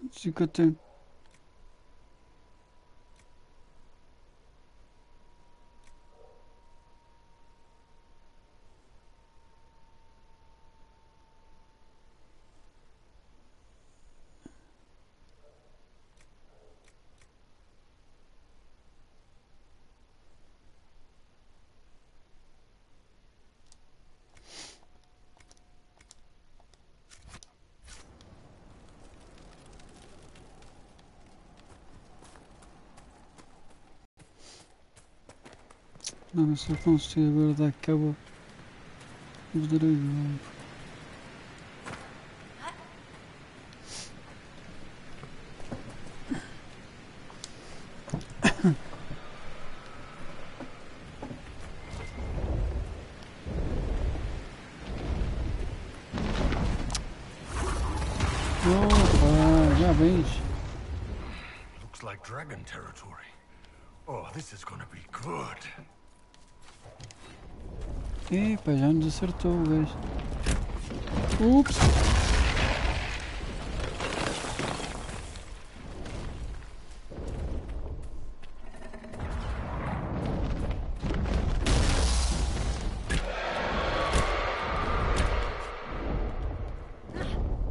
150. Não, mas só consigo agora dar cabo dos dragões. Opa, já vens. Looks like dragon territory. Oh, this is gonna be good. Epa, já nos acertou o gajo. Ups!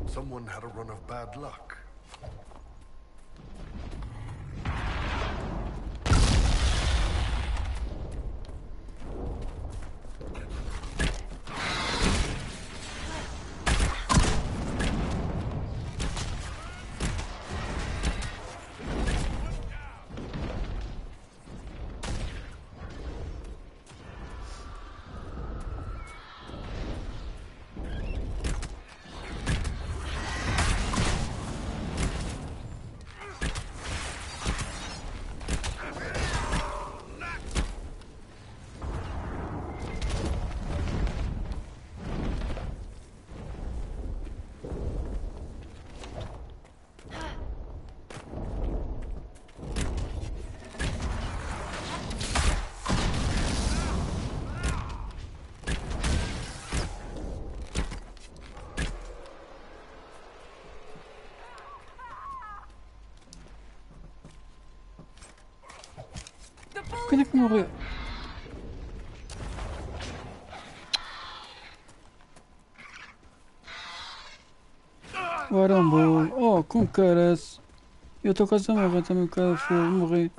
Someone had a run of bad luck. Quando é que morreu? Ora, oh, com caras. Eu estou quase a morrer também, cara, foi morrer.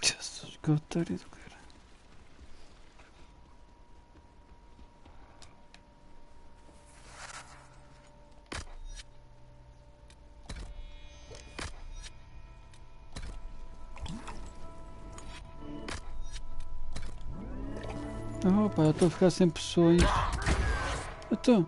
Jesus, que otário do cara. Opa, eu estou a ficar sem pessoas. Então.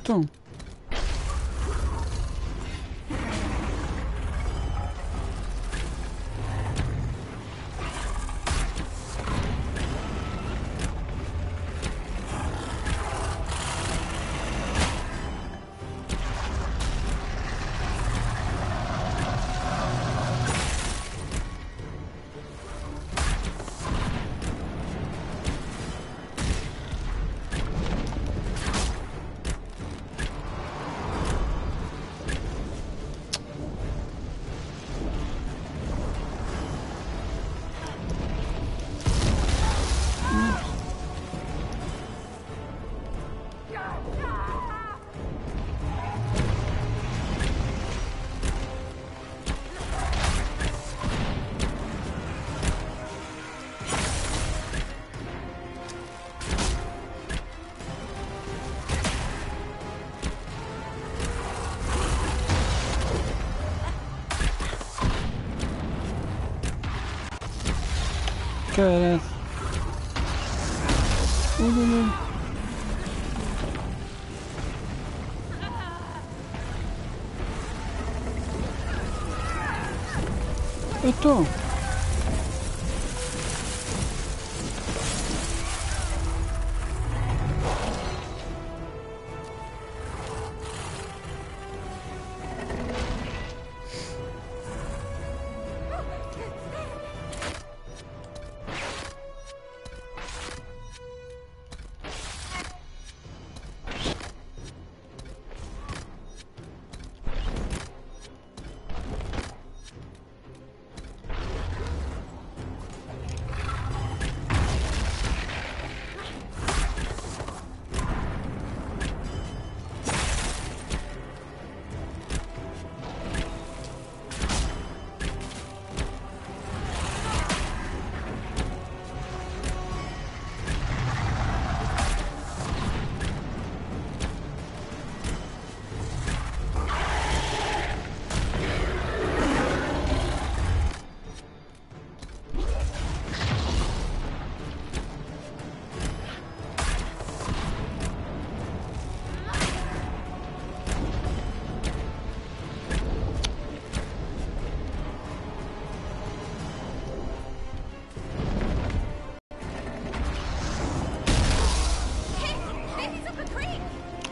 Então. Caralho. Eu tô.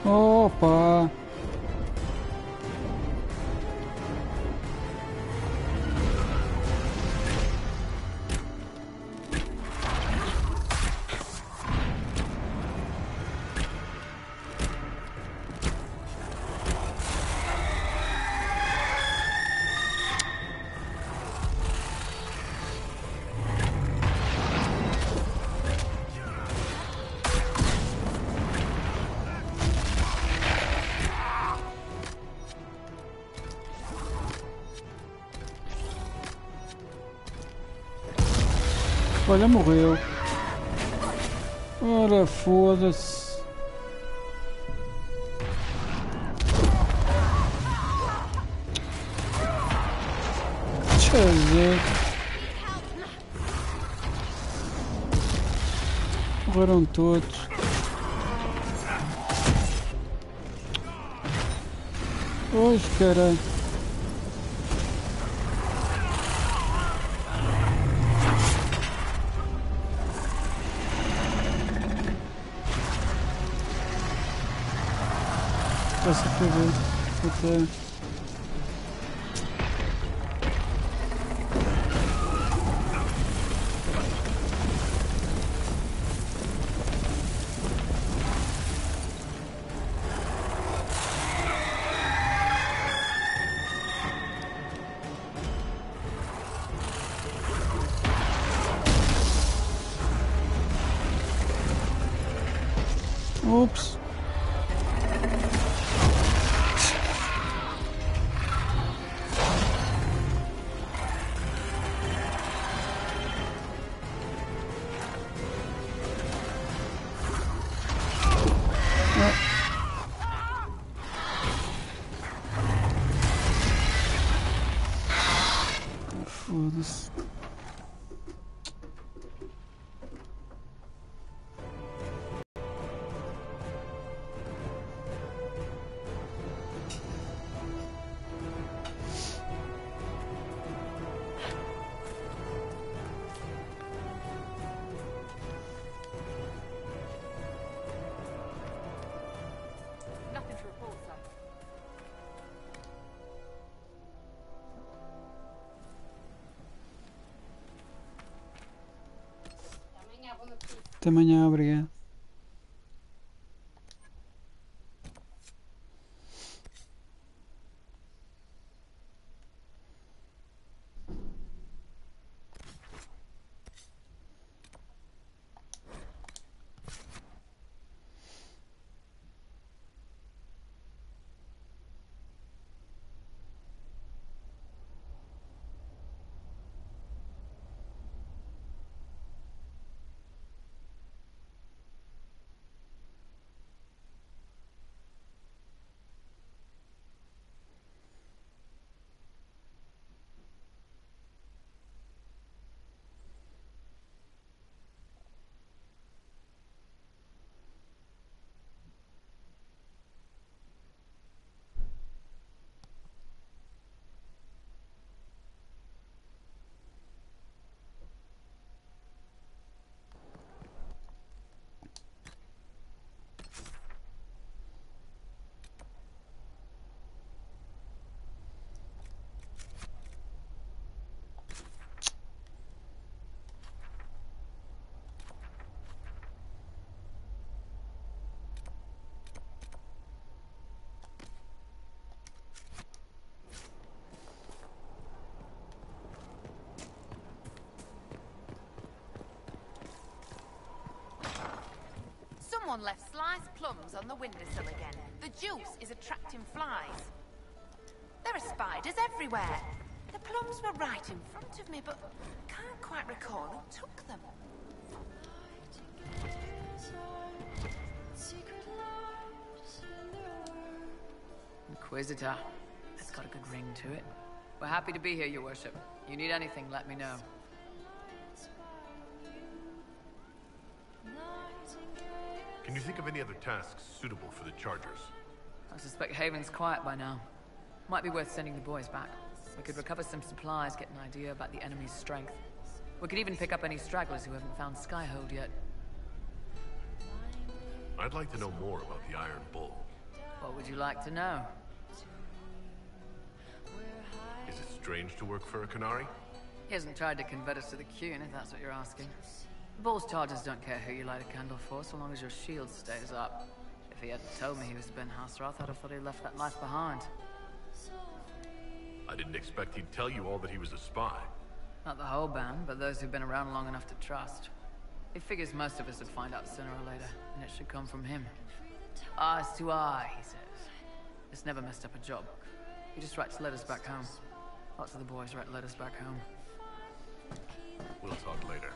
Opa! Olha, morreu. Ora, foda-se. Deixa eu ver. Morreram todos. Oxe, caralho. Passa para ver. Até. Ups. Foda-se. Nothing to report, sir. Até amanhã, obrigado. Someone left sliced plums on the windowsill again. The juice is attracting flies. There are spiders everywhere. The plums were right in front of me, but can't quite recall who took them. Inquisitor. That's got a good ring to it. We're happy to be here, Your Worship. You need anything, let me know. Can you think of any other tasks suitable for the Chargers? I suspect Haven's quiet by now. Might be worth sending the boys back. We could recover some supplies, get an idea about the enemy's strength. We could even pick up any stragglers who haven't found Skyhold yet. I'd like to know more about the Iron Bull. What would you like to know? Is it strange to work for a Canary? He hasn't tried to convert us to the Qun, if that's what you're asking. Bull's chargers don't care who you light a candle for, so long as your shield stays up. If he hadn't told me he was Ben Hasrath, I'd have thought he left that life behind. I didn't expect he'd tell you all that he was a spy. Not the whole band, but those who've been around long enough to trust. He figures most of us would find out sooner or later, and it should come from him. Eyes to eye, he says. It's never messed up a job. He just writes letters back home. Lots of the boys write letters back home. We'll talk later.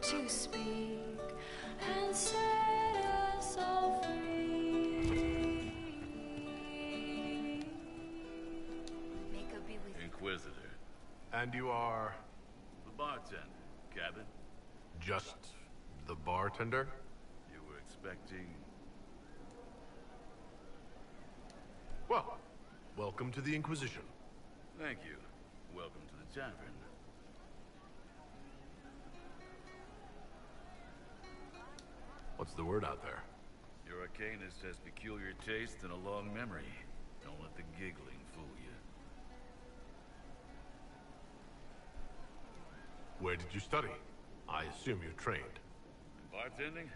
To speak and set us all free. Miko be with you. Inquisitor. And you are... The bartender. Cabin? just the bartender? You were expecting... Well, welcome to the Inquisition. Thank you. Welcome to the tavern. What's the word out there? Your arcanist has peculiar taste and a long memory. Don't let the giggling fool you. Where did you study? I assume you trained. Bartending?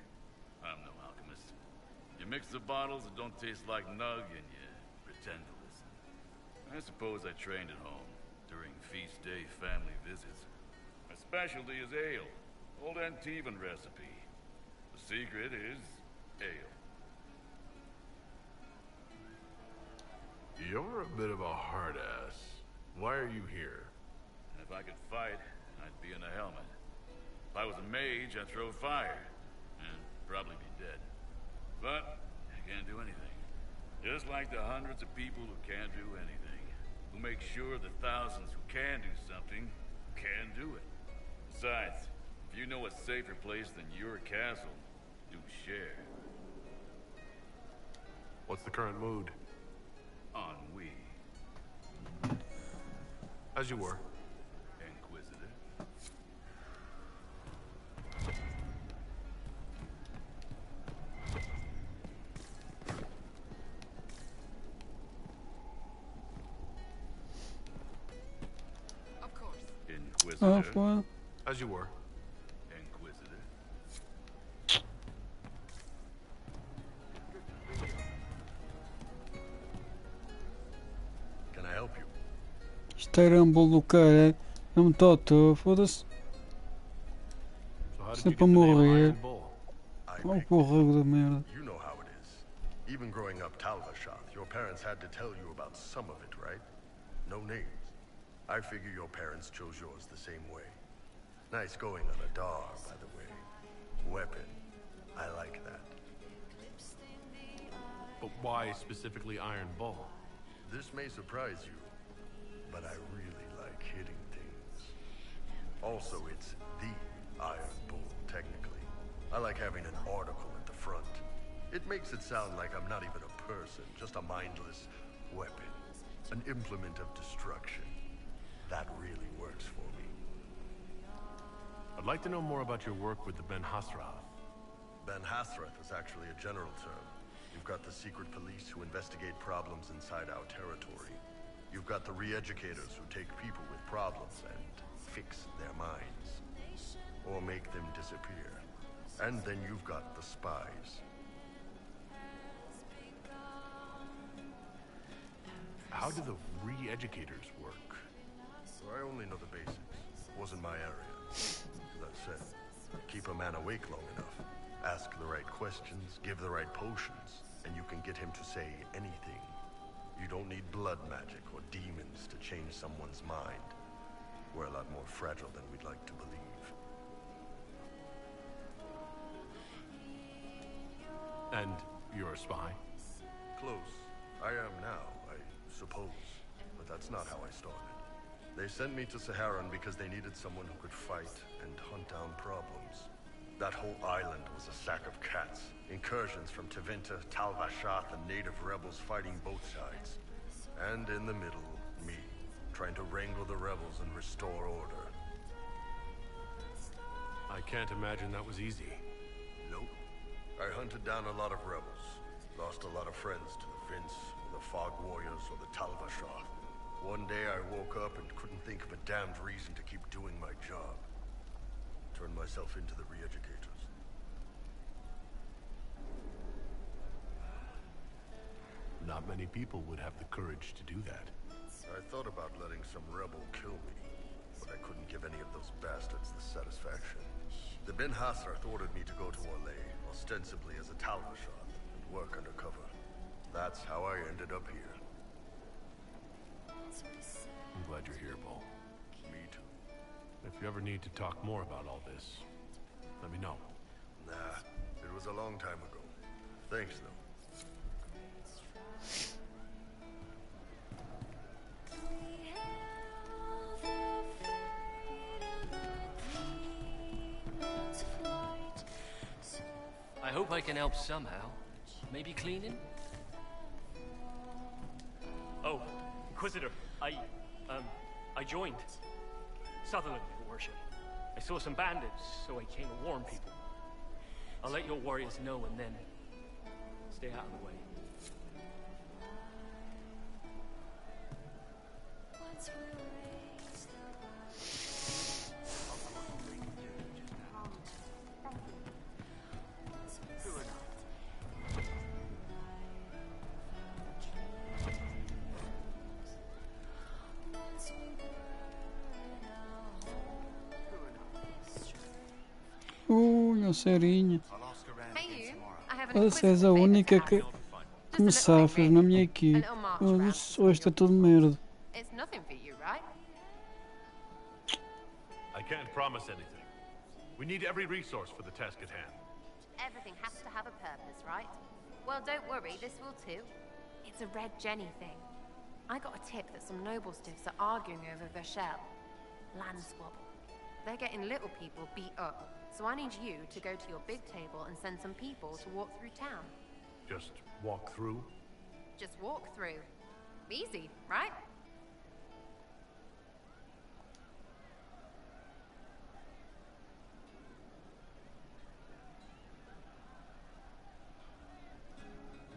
I'm no alchemist. You mix the bottles that don't taste like nug and you pretend to listen. I suppose I trained at home, during feast day family visits. My specialty is ale. Old Antivan recipe. The secret is ale. You're a bit of a hard ass. Why are you here? If I could fight, I'd be in a helmet. If I was a mage, I'd throw fire. And probably be dead. But I can't do anything. Just like the hundreds of people who can't do anything. Who make sure the thousands who can do something, can do it. Besides, if you know a safer place than your castle, do share. What's the current mood? Ennui. As you were. Inquisitor. Of course. Inquisitor. Well, As you were. Inquisitor. Can I help you? Instagram do cara. É um totó, foda-se. So how did you Sempre get the name morrer. Iron Bull? Oh porra da merda. You know how it is. Even growing up Talvashath, your parents had to tell you about some of it, right? No names. I figure your parents chose yours the same way. Nice going on a dog, by the way. Weapon. I like that. But why specifically Iron Bull? This may surprise you, but I really like hitting things. Also, it's the Iron Bull, technically. I like having an article at the front. It makes it sound like I'm not even a person, just a mindless weapon. An implement of destruction. That really works for me. I'd like to know more about your work with the Ben Hasrath. Ben Hasrath is actually a general term. You've got the secret police who investigate problems inside our territory. You've got the re-educators who take people with problems and fix their minds. Or make them disappear. And then you've got the spies. How do the re-educators work? Well, I only know the basics. Wasn't my area. That said, keep a man awake long enough, ask the right questions, give the right potions, and you can get him to say anything. You don't need blood magic or demons to change someone's mind. We're a lot more fragile than we'd like to believe. And you're a spy? Close. I am now, I suppose. But that's not how I started. They sent me to Saharan because they needed someone who could fight and hunt down problems. That whole island was a sack of cats. Incursions from Tevinter, Tal Vashath, and native rebels fighting both sides. And in the middle, me, trying to wrangle the rebels and restore order. I can't imagine that was easy. Nope. I hunted down a lot of rebels. Lost a lot of friends to the Vince, or the Fog Warriors, or the Tal Vashath. One day I woke up and couldn't think of a damned reason to keep doing my job. Turned myself into the re-educators. Not many people would have the courage to do that. I thought about letting some rebel kill me, but I couldn't give any of those bastards the satisfaction. The Ben Hassarth ordered me to go to Orlais, ostensibly as a Tal Vashath, and work undercover. That's how I ended up here. I'm glad you're here, Paul. Me too. If you ever need to talk more about all this, let me know. Nah, it was a long time ago. Thanks, though. I hope I can help somehow. Maybe cleaning? Oh, Inquisitor, I joined Sutherland, your worship. I saw some bandits, so I came to warn people. I'll let your warriors know and then stay out of the way. A serinha. Hey you, I have an Essa és a inquisitive única favor to que ask. me Just a little safas thing, na minha really. equipe. A little march round. Hoje está tudo merda. It's nothing for you, right? I can't promise anything. We need every resource for the task at hand. Everything has to have a purpose, right? Well, don't worry, this will too. It's a Red Jenny thing. I got a tip that some noble stiffs are arguing over Vashel. Land squabble. They're getting little people beat up. So I need you to go to your big table and send some people to walk through town. Just walk through? Just walk through. Easy, right?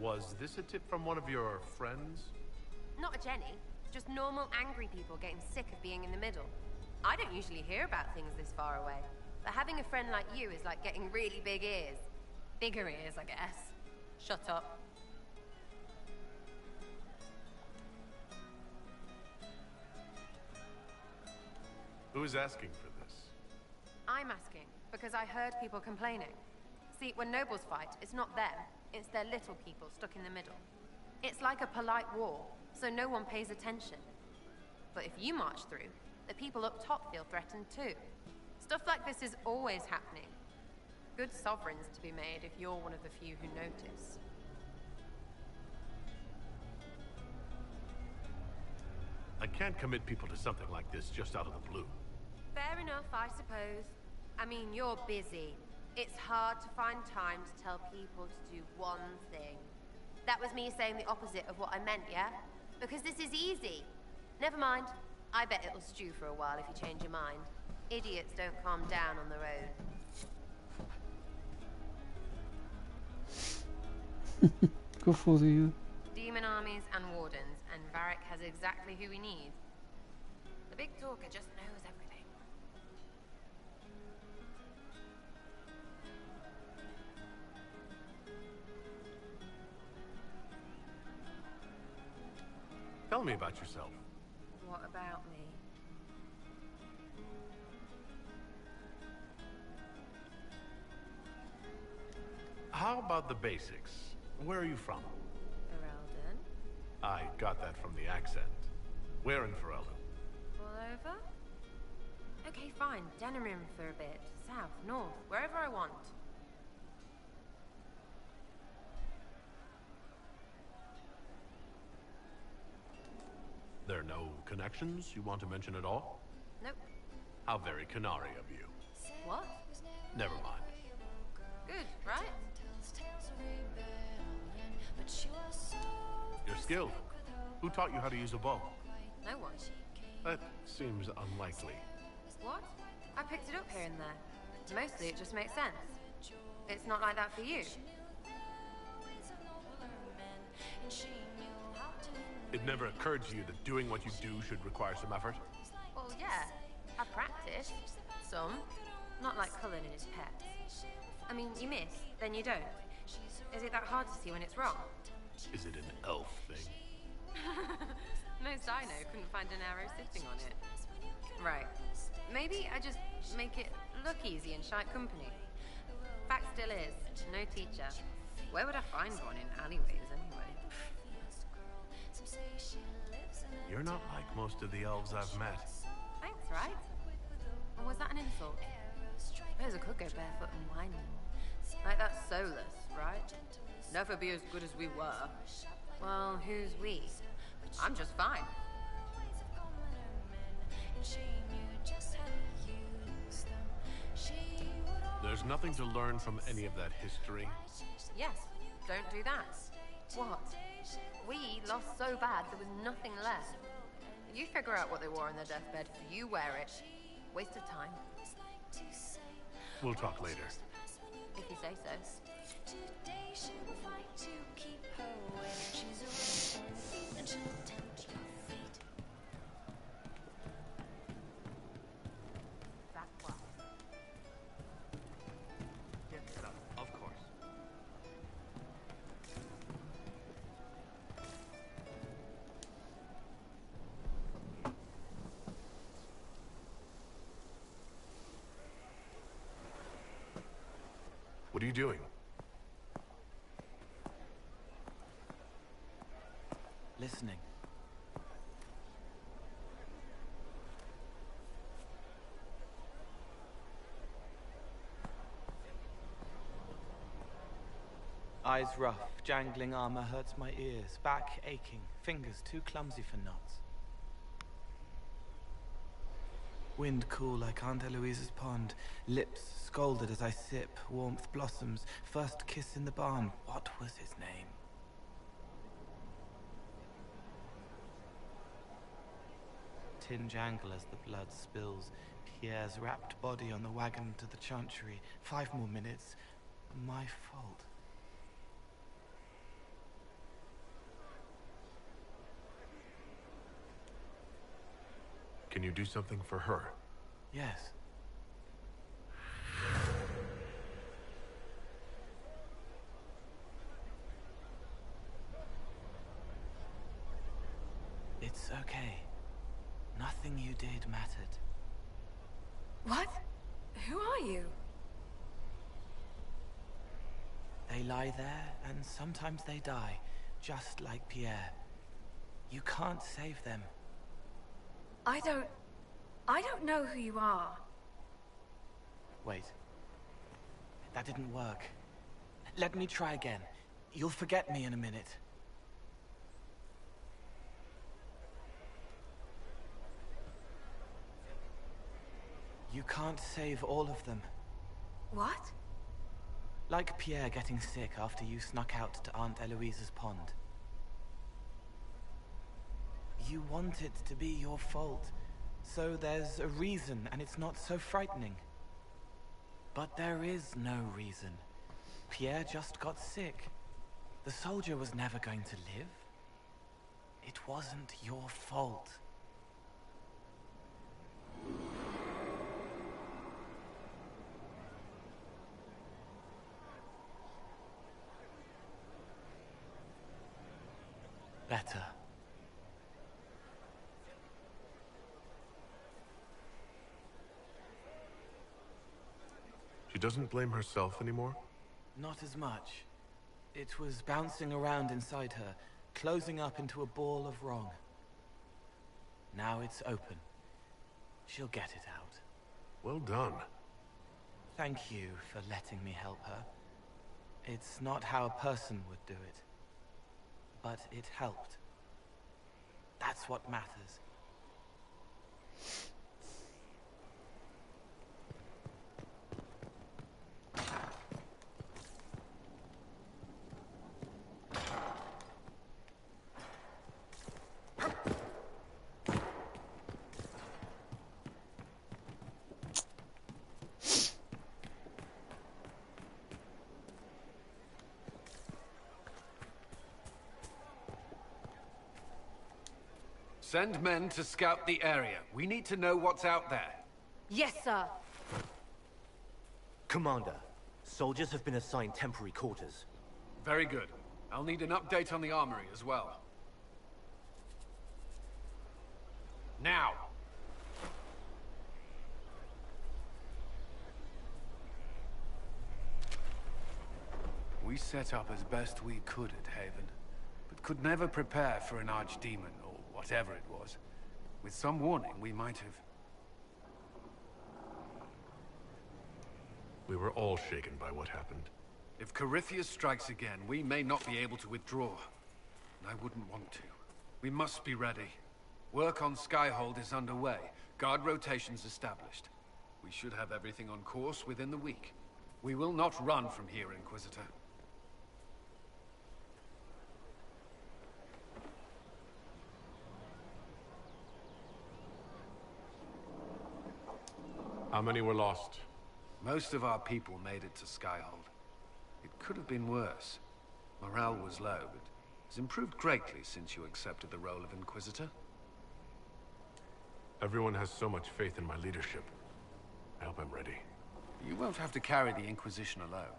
Was this a tip from one of your friends? Not a Jenny. Just normal angry people getting sick of being in the middle. I don't usually hear about things this far away. But having a friend like you is like getting really big ears. Bigger ears, I guess. Shut up. Who is asking for this? I'm asking, because I heard people complaining. See, when nobles fight, it's not them. It's their little people stuck in the middle. It's like a polite war, so no one pays attention. But if you march through, the people up top feel threatened too. Stuff like this is always happening. Good sovereigns to be made if you're one of the few who notice. I can't commit people to something like this just out of the blue. Fair enough, I suppose. I mean, you're busy. It's hard to find time to tell people to do one thing. That was me saying the opposite of what I meant, yeah? Because this is easy. Never mind. I bet it'll stew for a while if you change your mind. Idiots don't calm down on their own. Ficou fodido. Demon armies and wardens, and Varric has exactly who we need. The big talker just knows everything. Tell me about yourself. What about me? How about the basics? Where are you from? Ferelden? I got that from the accent. Where in Ferelden? All over? Okay, fine. Denerim for a bit. South, north, wherever I want. There are no connections you want to mention at all? Nope. How very Canary of you. What? Never mind. Good, right? You're skilled. Who taught you how to use a bow? No one. That seems unlikely. What? I picked it up here and there. Mostly it just makes sense. It's not like that for you. It never occurred to you that doing what you do should require some effort? Well, yeah. I practice. Some. Not like Cullen and his pets. I mean, you miss, then you don't. Is it that hard to see when it's wrong? Is it an elf thing? Most I know couldn't find an arrow sitting on it. Right. Maybe I just make it look easy in shite company. Fact still is, no teacher. Where would I find one in alleyways anyway? You're not like most of the elves I've met. Thanks, right? Or was that an insult? Suppose I could go barefoot and whine more. Like that's soulless, right? Never be as good as we were. Well, who's we? I'm just fine. There's nothing to learn from any of that history. Yes, don't do that. What? We lost so bad there was nothing left. You figure out what they wore on their deathbed. You wear it. Waste of time. We'll talk later. If you say so. That's why. Yes, sir. Of course. What are you doing? Listening. Eyes rough, jangling armor hurts my ears, back aching, fingers too clumsy for knots. Wind cool like Aunt Eloise's pond, lips scalded as I sip, warmth blossoms, first kiss in the barn. What was his name? Tin jangle as the blood spills, Pierre's wrapped body on the wagon to the chantry. 5 more minutes. My fault. Can you do something for her? Yes. It's okay. Nothing you did mattered. What? Who are you? They lie there, and sometimes they die, just like Pierre. You can't save them. I don't know who you are. Wait. That didn't work. Let me try again. You'll forget me in a minute. You can't save all of them. What? Like Pierre getting sick after you snuck out to Aunt Eloise's pond. You want it to be your fault, so there's a reason and it's not so frightening. But there is no reason. Pierre just got sick. The soldier was never going to live. It wasn't your fault. Better. doesn't blame herself anymore? Not as much. It was bouncing around inside her, closing up into a ball of wrong. Now it's open. She'll get it out. Well done. Thank you for letting me help her. It's not how a person would do it. But it helped. That's what matters. Send men to scout the area. We need to know what's out there. Yes, sir. Commander, soldiers have been assigned temporary quarters. Very good. I'll need an update on the armory as well. Now! We set up as best we could at Haven, but could never prepare for an archdemon, or whatever it was. With some warning, we might have... We were all shaken by what happened. If Corypheus strikes again, we may not be able to withdraw. And I wouldn't want to. We must be ready. Work on Skyhold is underway. Guard rotations established. We should have everything on course within the week. We will not run from here, Inquisitor. How many were lost? Most of our people made it to Skyhold. It could have been worse. Morale was low, but has improved greatly since you accepted the role of Inquisitor. Everyone has so much faith in my leadership. I hope I'm ready. You won't have to carry the Inquisition alone,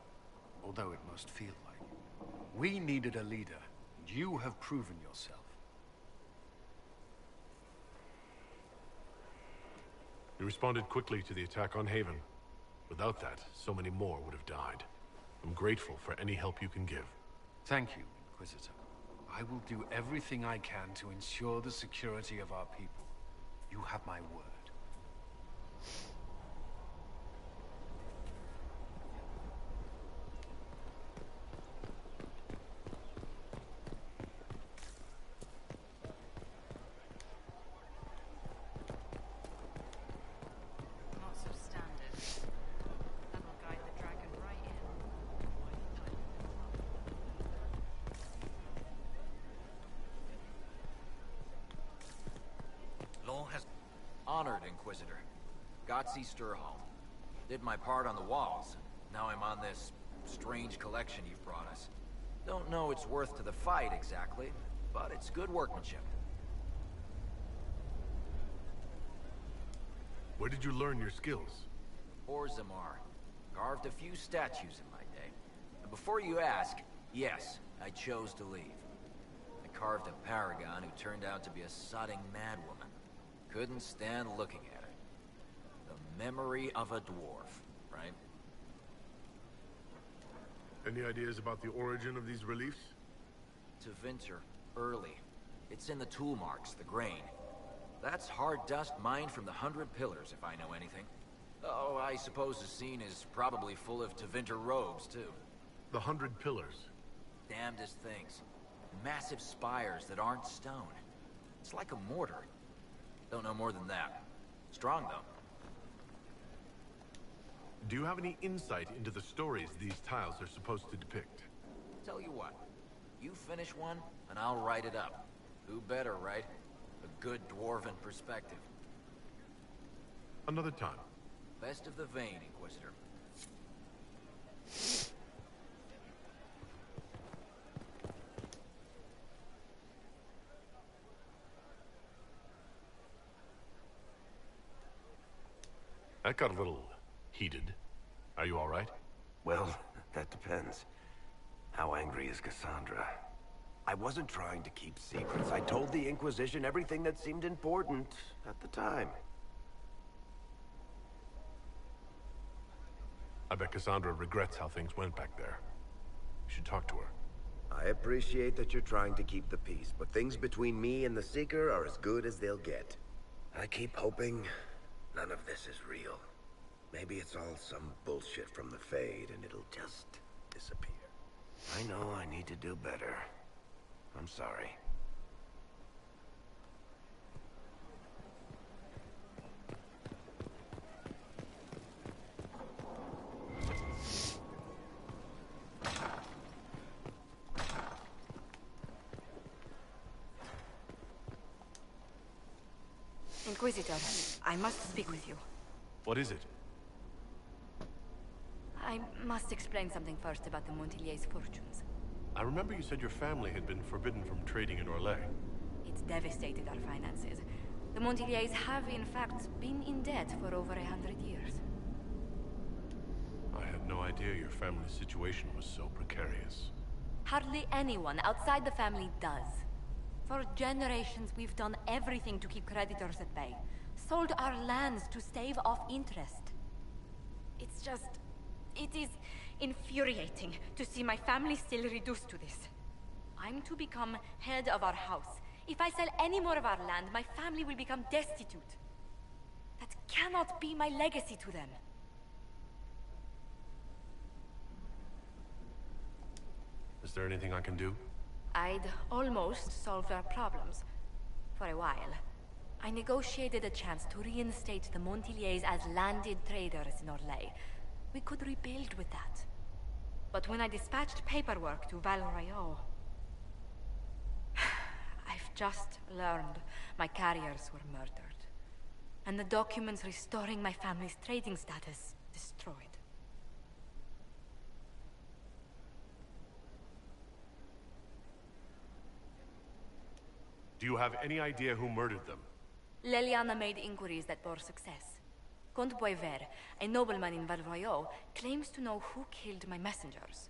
although it must feel like it. We needed a leader, and you have proven yourself. You responded quickly to the attack on Haven. Without that, so many more would have died. I'm grateful for any help you can give. Thank you, Inquisitor. I will do everything I can to ensure the security of our people. You have my word. Honored, Inquisitor. Gotzi Sturholm. Did my part on the walls. Now I'm on this strange collection you've brought us. Don't know its worth to the fight exactly, but it's good workmanship. Where did you learn your skills? Orzammar. Carved a few statues in my day. And before you ask, yes, I chose to leave. I carved a paragon who turned out to be a sodding madwoman. Couldn't stand looking at her. The memory of a dwarf, right? Any ideas about the origin of these reliefs? Tevinter, early. It's in the tool marks, the grain. That's hard dust mined from the 100 Pillars, if I know anything. Oh, I suppose the scene is probably full of Tevinter robes, too. The 100 Pillars? Damnedest things. Massive spires that aren't stone. It's like a mortar. Don't know more than that. Strong, though. Do you have any insight into the stories these tiles are supposed to depict? Tell you what. You finish one, and I'll write it up. Who better, right? A good dwarven perspective. Another time. Best of the vein, Inquisitor. That got a little heated. Are you all right? Well, that depends. How angry is Cassandra? I wasn't trying to keep secrets. I told the Inquisition everything that seemed important at the time. I bet Cassandra regrets how things went back there. You should talk to her. I appreciate that you're trying to keep the peace, but things between me and the Seeker are as good as they'll get. I keep hoping none of this is real. Maybe it's all some bullshit from the Fade and it'll just disappear. I know I need to do better. I'm sorry. Inquisitor, I must speak with you. What is it? I must explain something first about the Montilier's fortunes. I remember you said your family had been forbidden from trading in Orlais. It's devastated our finances. The Montilier's have, in fact, been in debt for over 100 years. I had no idea your family's situation was so precarious. Hardly anyone outside the family does. For generations, we've done everything to keep creditors at bay. Sold our lands to stave off interest. It's just... it is infuriating to see my family still reduced to this. I'm to become head of our house. If I sell any more of our land, my family will become destitute. That cannot be my legacy to them. Is there anything I can do? I'd almost solved our problems. For a while. I negotiated a chance to reinstate the Montiliers as landed traders in Orlais. We could rebuild with that. But when I dispatched paperwork to Val Royeaux... I've just learned my carriers were murdered. And the documents restoring my family's trading status destroyed. Do you have any idea who murdered them? Leliana made inquiries that bore success. Comte Boisvert, a nobleman in Val Royeaux, claims to know who killed my messengers.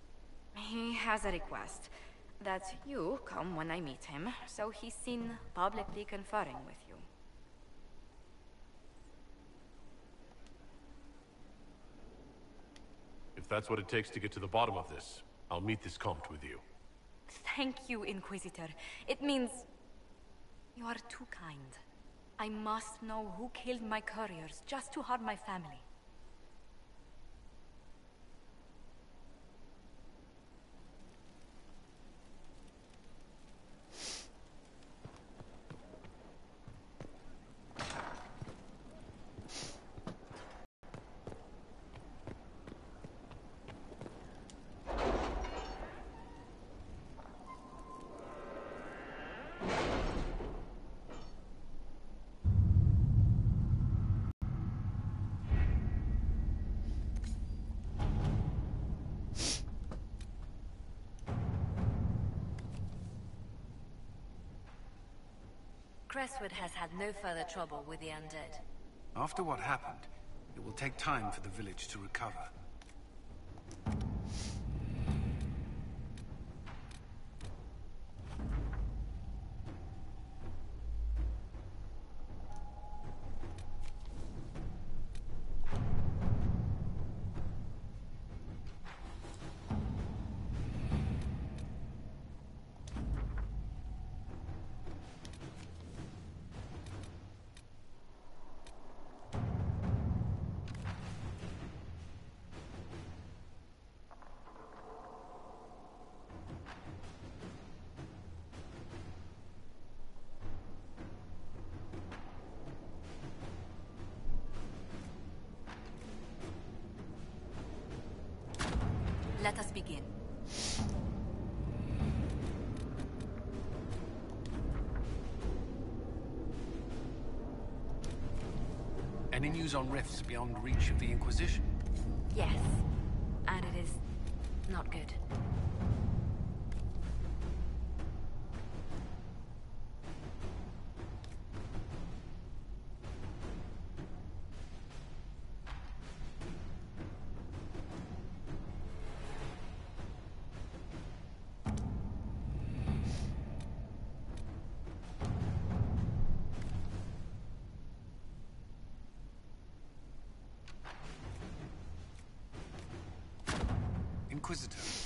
He has a request that you come when I meet him, so he's seen publicly conferring with you. If that's what it takes to get to the bottom of this, I'll meet this Comte with you. Thank you, Inquisitor. It means... you are too kind. I must know who killed my couriers just to harm my family. Crestwood has had no further trouble with the undead. After what happened, it will take time for the village to recover. Let us begin. Any news on rifts beyond reach of the Inquisition? Yes. And it is not good. Inquisitor.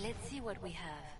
Let's see what we have.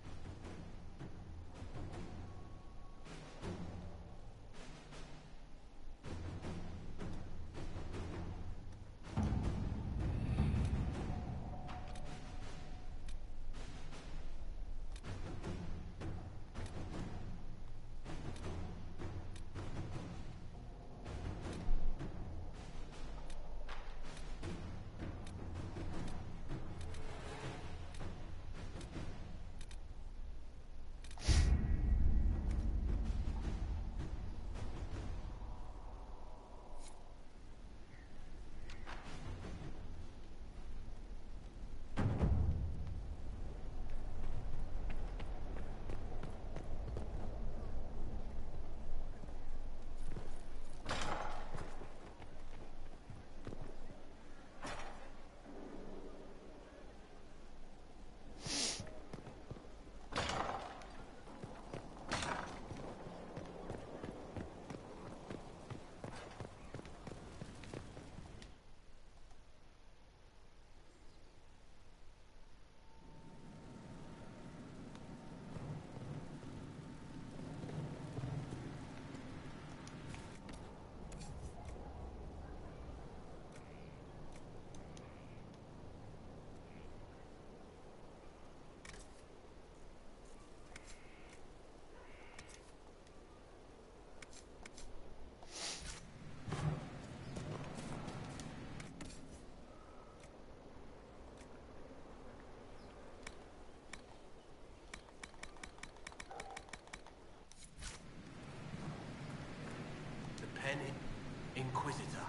Inquisitor.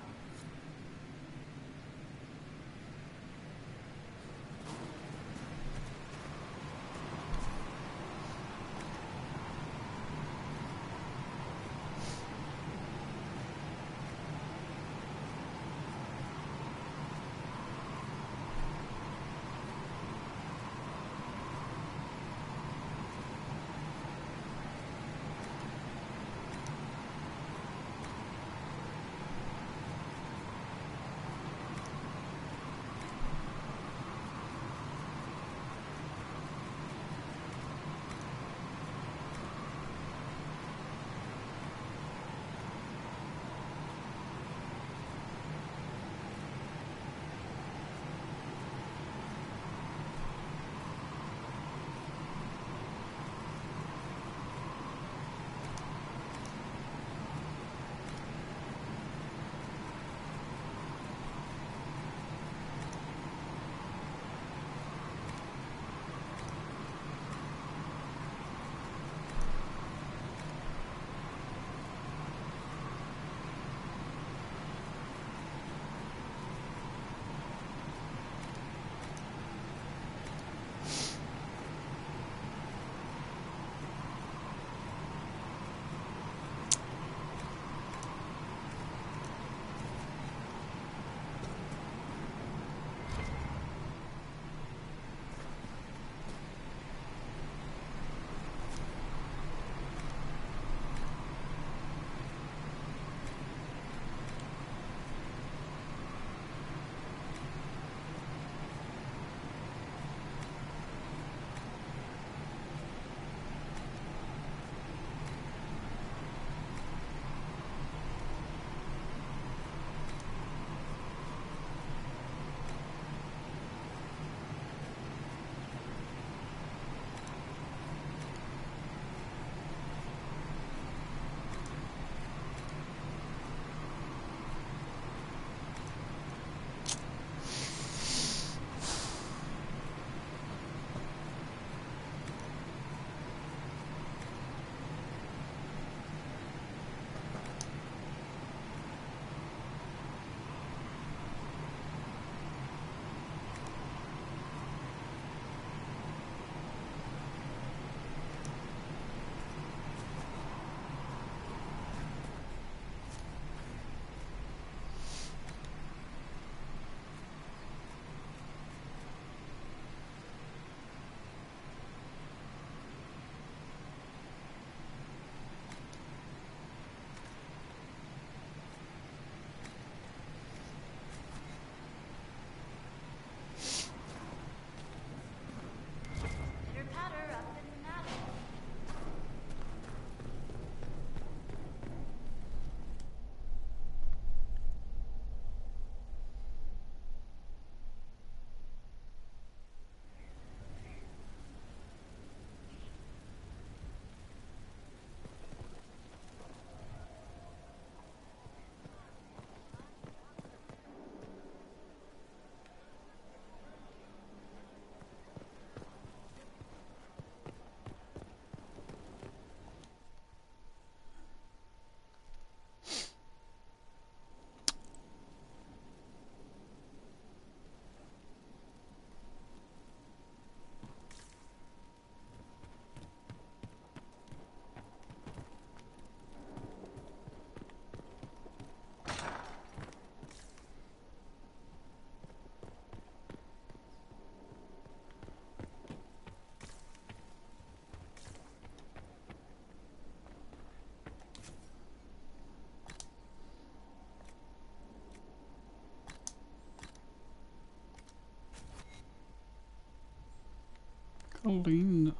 Linda.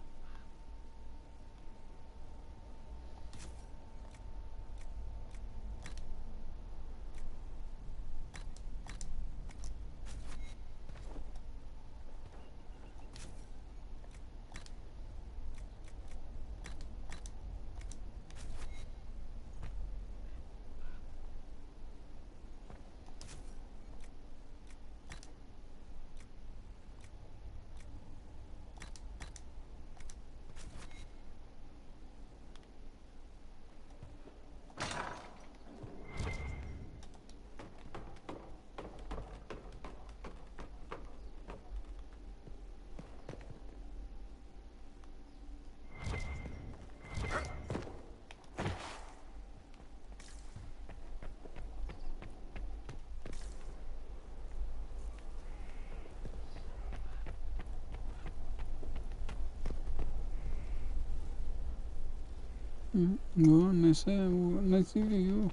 Não, nesse viu.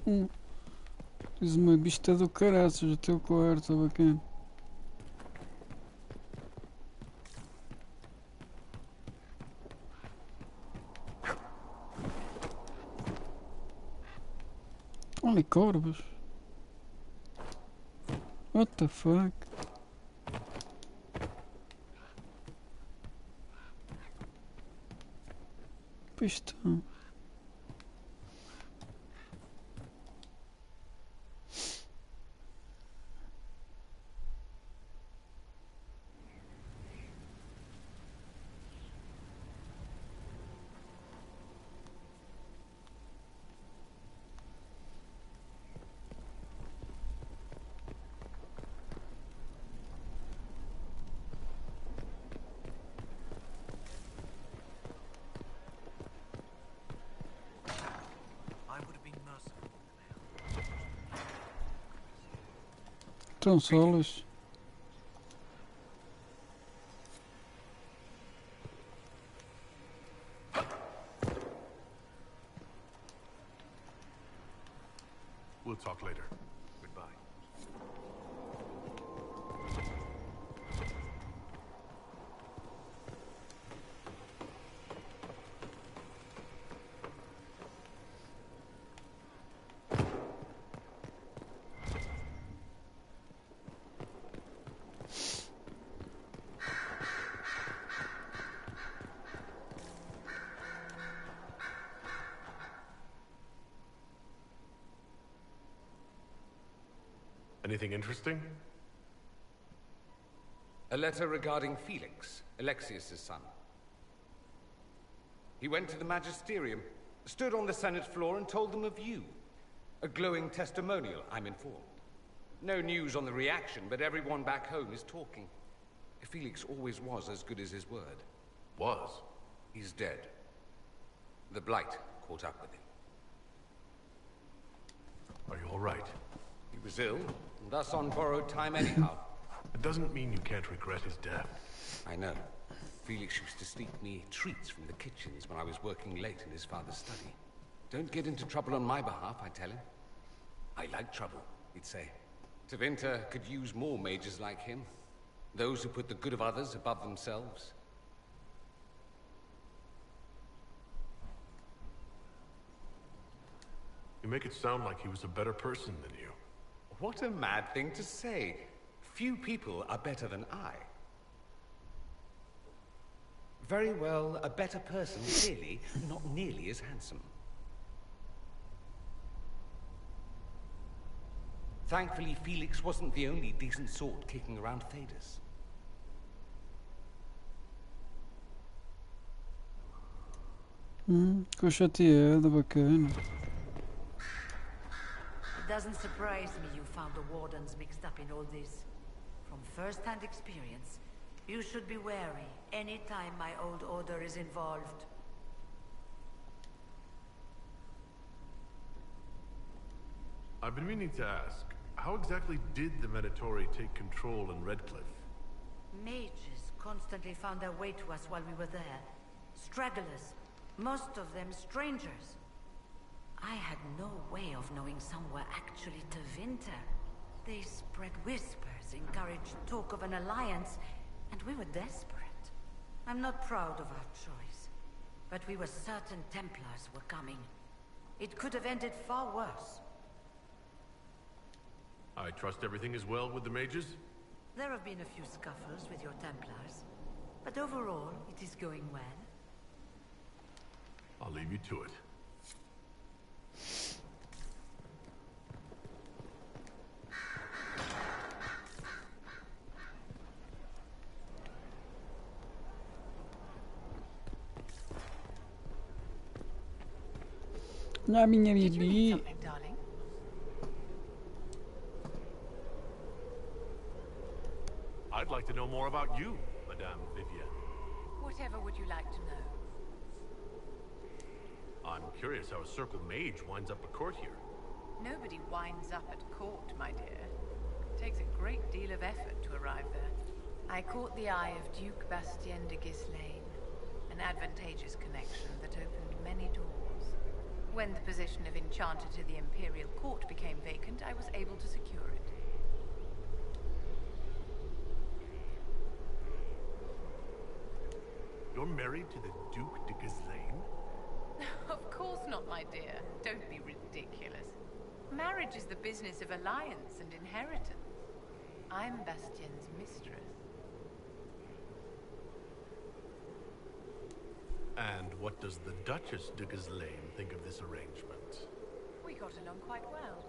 Tens uma vista do caraças, o teu quarto, bacana. Olha, corvos. What the fuck? Pistão. Estão solas. We'll talk later. Goodbye. Anything interesting? A letter regarding Felix, Alexius's son. He went to the Magisterium, stood on the Senate floor and told them of you. A glowing testimonial, I'm informed. No news on the reaction, but everyone back home is talking. Felix always was as good as his word. Was? He's dead. The Blight caught up with him. Are you all right? He was ill, and thus on borrowed time anyhow. It doesn't mean you can't regret his death. I know. Felix used to sneak me treats from the kitchens when I was working late in his father's study. Don't get into trouble on my behalf, I tell him. I like trouble, he'd say. Tevinter could use more mages like him. Those who put the good of others above themselves. You make it sound like he was a better person than you. What a mad thing to say. Few people are better than I. Very well, a better person, clearly, not nearly as handsome. Thankfully, Felix wasn't the only decent sort kicking around Thedas. Ficou chateada, bacana. It doesn't surprise me you found the Wardens mixed up in all this. From first-hand experience, you should be wary anytime my old order is involved. I've been meaning to ask, how exactly did the Venatori take control in Redcliffe? Mages constantly found their way to us while we were there. Stragglers, most of them strangers. I had no way of knowing some were actually Tevinter. They spread whispers, encouraged talk of an alliance, and we were desperate. I'm not proud of our choice, but we were certain Templars were coming. It could have ended far worse. I trust everything is well with the mages? There have been a few scuffles with your Templars, but overall, it is going well. I'll leave you to it. Na minha Bibi. I'd like to know more about you, Madame Vivienne. Whatever would you like to know? I'm curious how a Circle mage winds up at court here. Nobody winds up at court, my dear. It takes a great deal of effort to arrive there. I caught the eye of Duke Bastien de Ghislaine, an advantageous connection that opened many doors. When the position of Enchanter to the Imperial Court became vacant, I was able to secure it. You're married to the Duke de Ghislaine? Of course not, my dear. Don't be ridiculous. Marriage is the business of alliance and inheritance. I'm Bastien's mistress. And what does the Duchess de Ghislaine think of this arrangement? We got along quite well.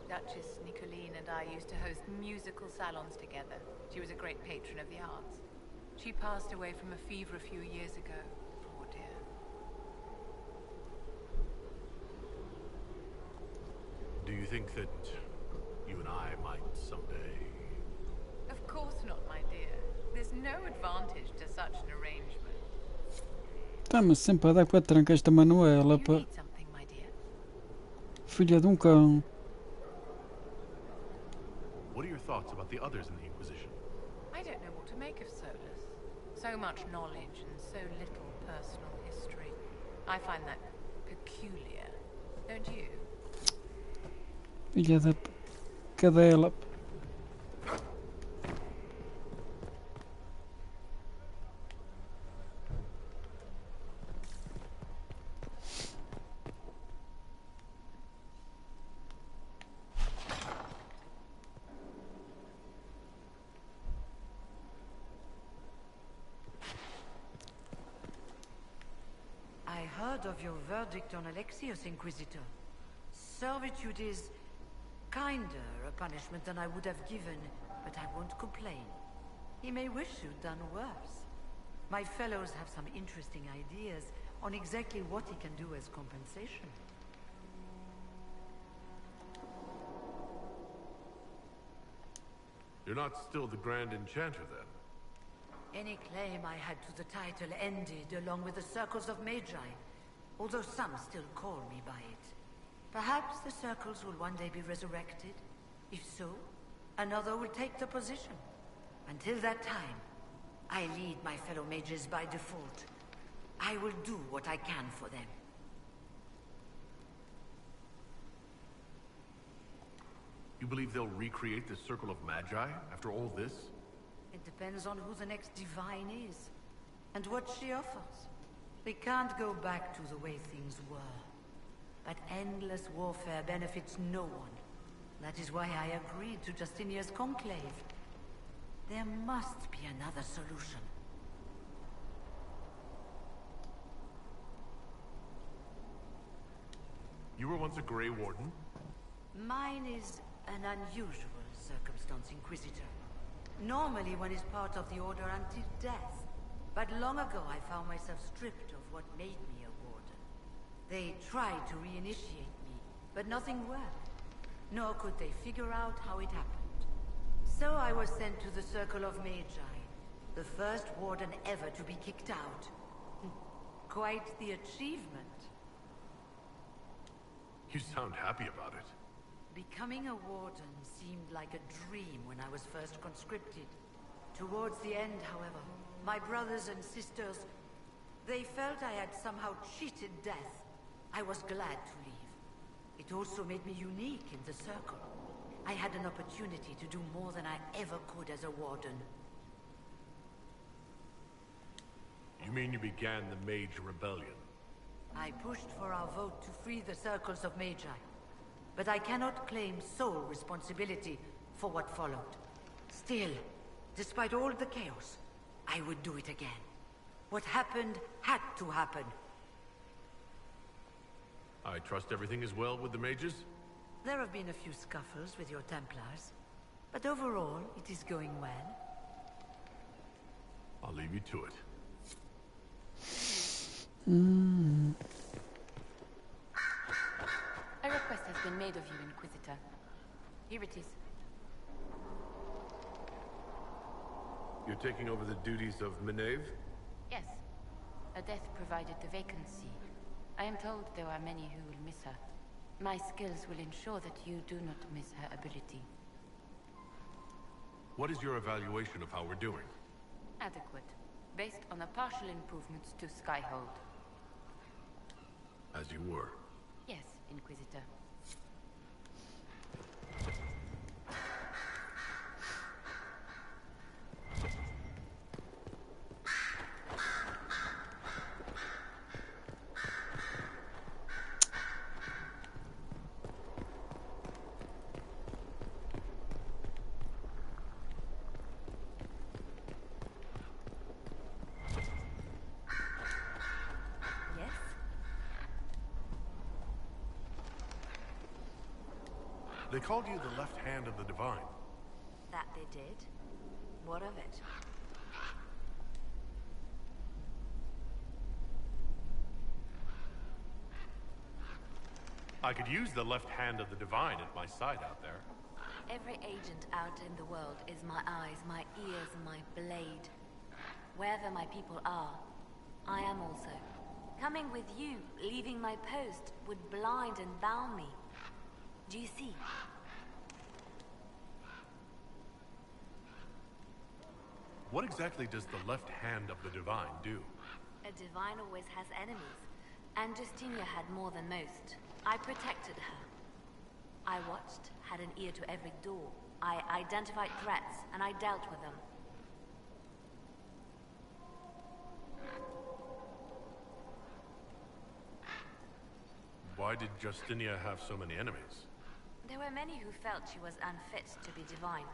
Duchess Nicoline and I used to host musical salons together. She was a great patron of the arts. She passed away from a fever a few years ago. Poor dear. Do you think that you and I might someday... Of course not, my dear. There's no advantage to such an arrangement. Está-me sempre a dar com a tranca esta Manuela, pá. Filha de cão. What are your thoughts about the others in the Inquisition? I don't know what to make of Solus. So much knowledge and so little personal history. I find that peculiar. Don't you? Filha da cadela. I heard of your verdict on Alexios, Inquisitor. Servitude is kinder a punishment than I would have given, but I won't complain. He may wish you'd done worse. My fellows have some interesting ideas on exactly what he can do as compensation. You're not still the Grand Enchanter, then? Any claim I had to the title ended along with the Circles of Magi, although some still call me by it. Perhaps the Circles will one day be resurrected. If so, another will take the position. Until that time, I lead my fellow mages by default. I will do what I can for them. You believe they'll recreate the Circle of Magi after all this? It depends on who the next divine is, and what she offers. We can't go back to the way things were. But endless warfare benefits no one. That is why I agreed to Justinia's conclave. There must be another solution. You were once a Grey Warden? Mine is an unusual circumstance, Inquisitor. Normally one is part of the Order until death. But long ago I found myself stripped of what made me a Warden. They tried to reinitiate me, but nothing worked. Nor could they figure out how it happened. So I was sent to the Circle of Magi, the first Warden ever to be kicked out. Quite the achievement. You sound happy about it. Becoming a Warden seemed like a dream when I was first conscripted. Towards the end, however, my brothers and sisters, they felt I had somehow cheated death. I was glad to leave. It also made me unique in the Circle. I had an opportunity to do more than I ever could as a Warden. mean you began the Mage Rebellion? I pushed for our vote to free the circles of Magi, but I cannot claim sole responsibility for what followed. Still, despite all the chaos, I would do it again. What happened had to happen. I trust everything is well with the mages? There have been a few scuffles with your Templars, but overall, it is going well. I'll leave you to it. A request has been made of you, Inquisitor. Here it is. You're taking over the duties of Meneve? Yes. A death provided the vacancy. I am told there are many who will miss her. My skills will ensure that you do not miss her ability. What is your evaluation of how we're doing? Adequate. Based on the partial improvements to Skyhold. As you were. Yes, Inquisitor. They called you the left hand of the Divine. That they did? What of it? I could use the left hand of the Divine at my side out there. Every agent out in the world is my eyes, my ears, my blade. Wherever my people are, I am also. Coming with you, leaving my post, would blind and bound me. Do you see? What exactly does the left hand of the Divine do? A divine always has enemies, and Justinia had more than most. I protected her. I watched, had an ear to every door. I identified threats, and I dealt with them. Why did Justinia have so many enemies? There were many who felt she was unfit to be divine.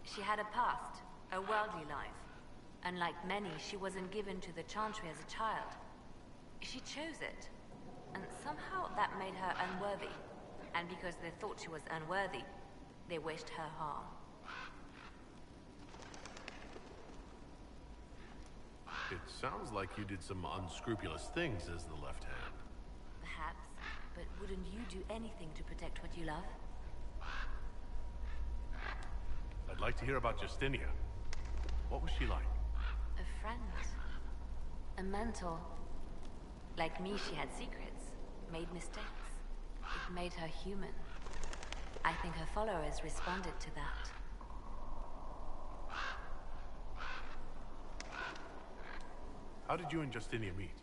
She had a past, a worldly life. Unlike many, she wasn't given to the Chantry as a child. She chose it, and somehow that made her unworthy. And because they thought she was unworthy, they wished her harm. It sounds like you did some unscrupulous things as the left hand. Perhaps, but wouldn't you do anything to protect what you love? I'd like to hear about Justinia. What was she like? A friend. A mentor. Like me, she had secrets, made mistakes. It made her human. I think her followers responded to that. How did you and Justinia meet?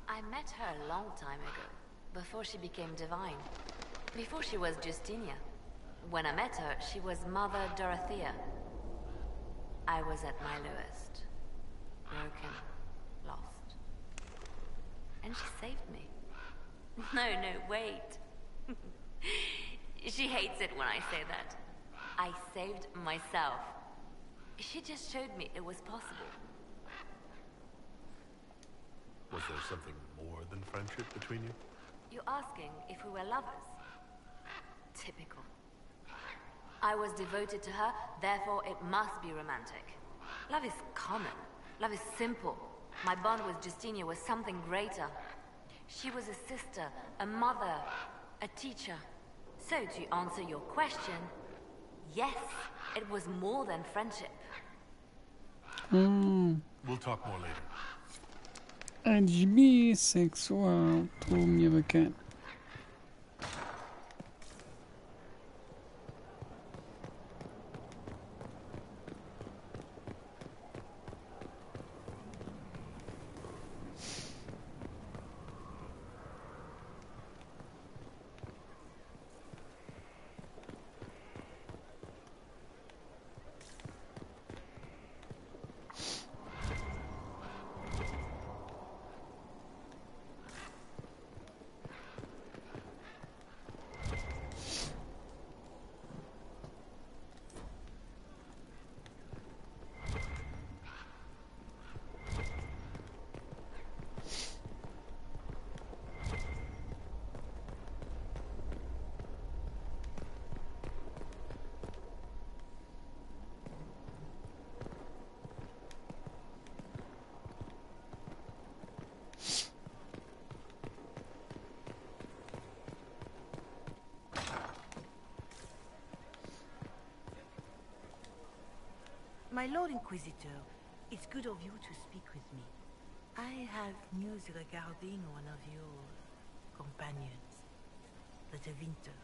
I met her a long time ago, before she became divine. Before she was Justinia. When I met her, she was Mother Dorothea. I was at my lowest. Broken. Lost. And she saved me. No, wait. She hates it when I say that. I saved myself. She just showed me it was possible. Was there something more than friendship between you? You're asking if we were lovers? Typical. I was devoted to her, therefore it must be romantic. Love is common. Love is simple. My bond with Justinia was something greater. She was a sister, a mother, a teacher. So to answer your question, yes, it was more than friendship. We'll talk more later. És bissexual, tu mnie wyken. My Lord Inquisitor, it's good of you to speak with me. I have news regarding one of your companions, the De Winter.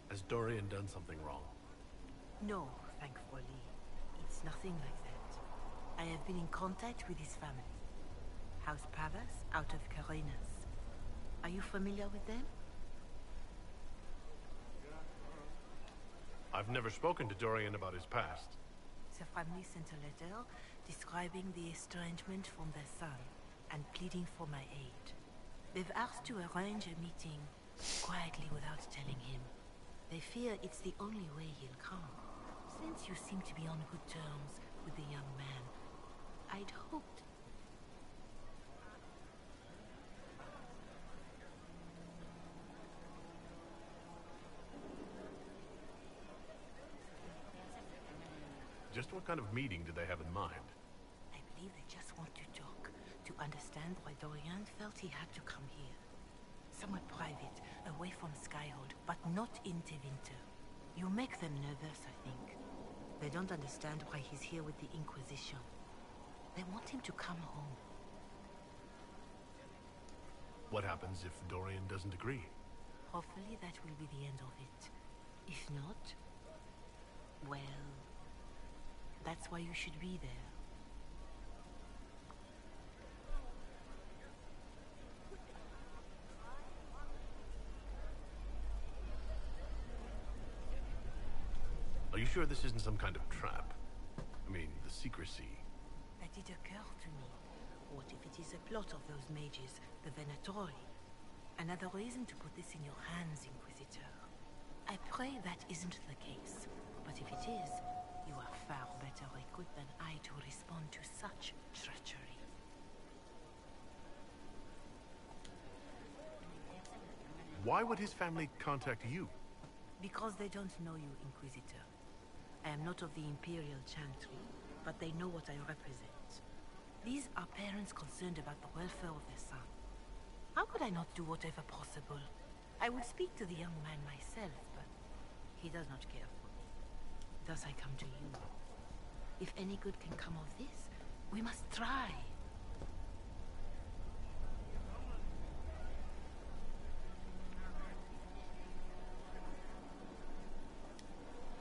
Has Dorian done something wrong? No, thankfully. It's nothing like that. I have been in contact with his family. House Pavas, out of Carenas. Are you familiar with them? I've never spoken to Dorian about his past. The family sent a letter describing the estrangement from their son and pleading for my aid. They've asked to arrange a meeting quietly without telling him. They fear it's the only way he'll come. Since you seem to be on good terms with the young man, I'd hoped... Just what kind of meeting do they have in mind? I believe they just want to talk, to understand why Dorian felt he had to come here. Somewhat private, away from Skyhold, but not in Tevinter. You make them nervous, I think. They don't understand why he's here with the Inquisition. They want him to come home. What happens if Dorian doesn't agree? Hopefully that will be the end of it. If not, well, that's why you should be there. Are you sure this isn't some kind of trap? I mean, the secrecy. That did occur to me. What if it is a plot of those mages, the Venatori? Another reason to put this in your hands, Inquisitor. I pray that isn't the case. But if it is, you are far better equipped than I to respond to such treachery. Why would his family contact you? Because they don't know you, Inquisitor. I am not of the Imperial Chantry, but they know what I represent. These are parents concerned about the welfare of their son. How could I not do whatever possible? I would speak to the young man myself, but he does not care for me. Thus I come to you. If any good can come of this, we must try.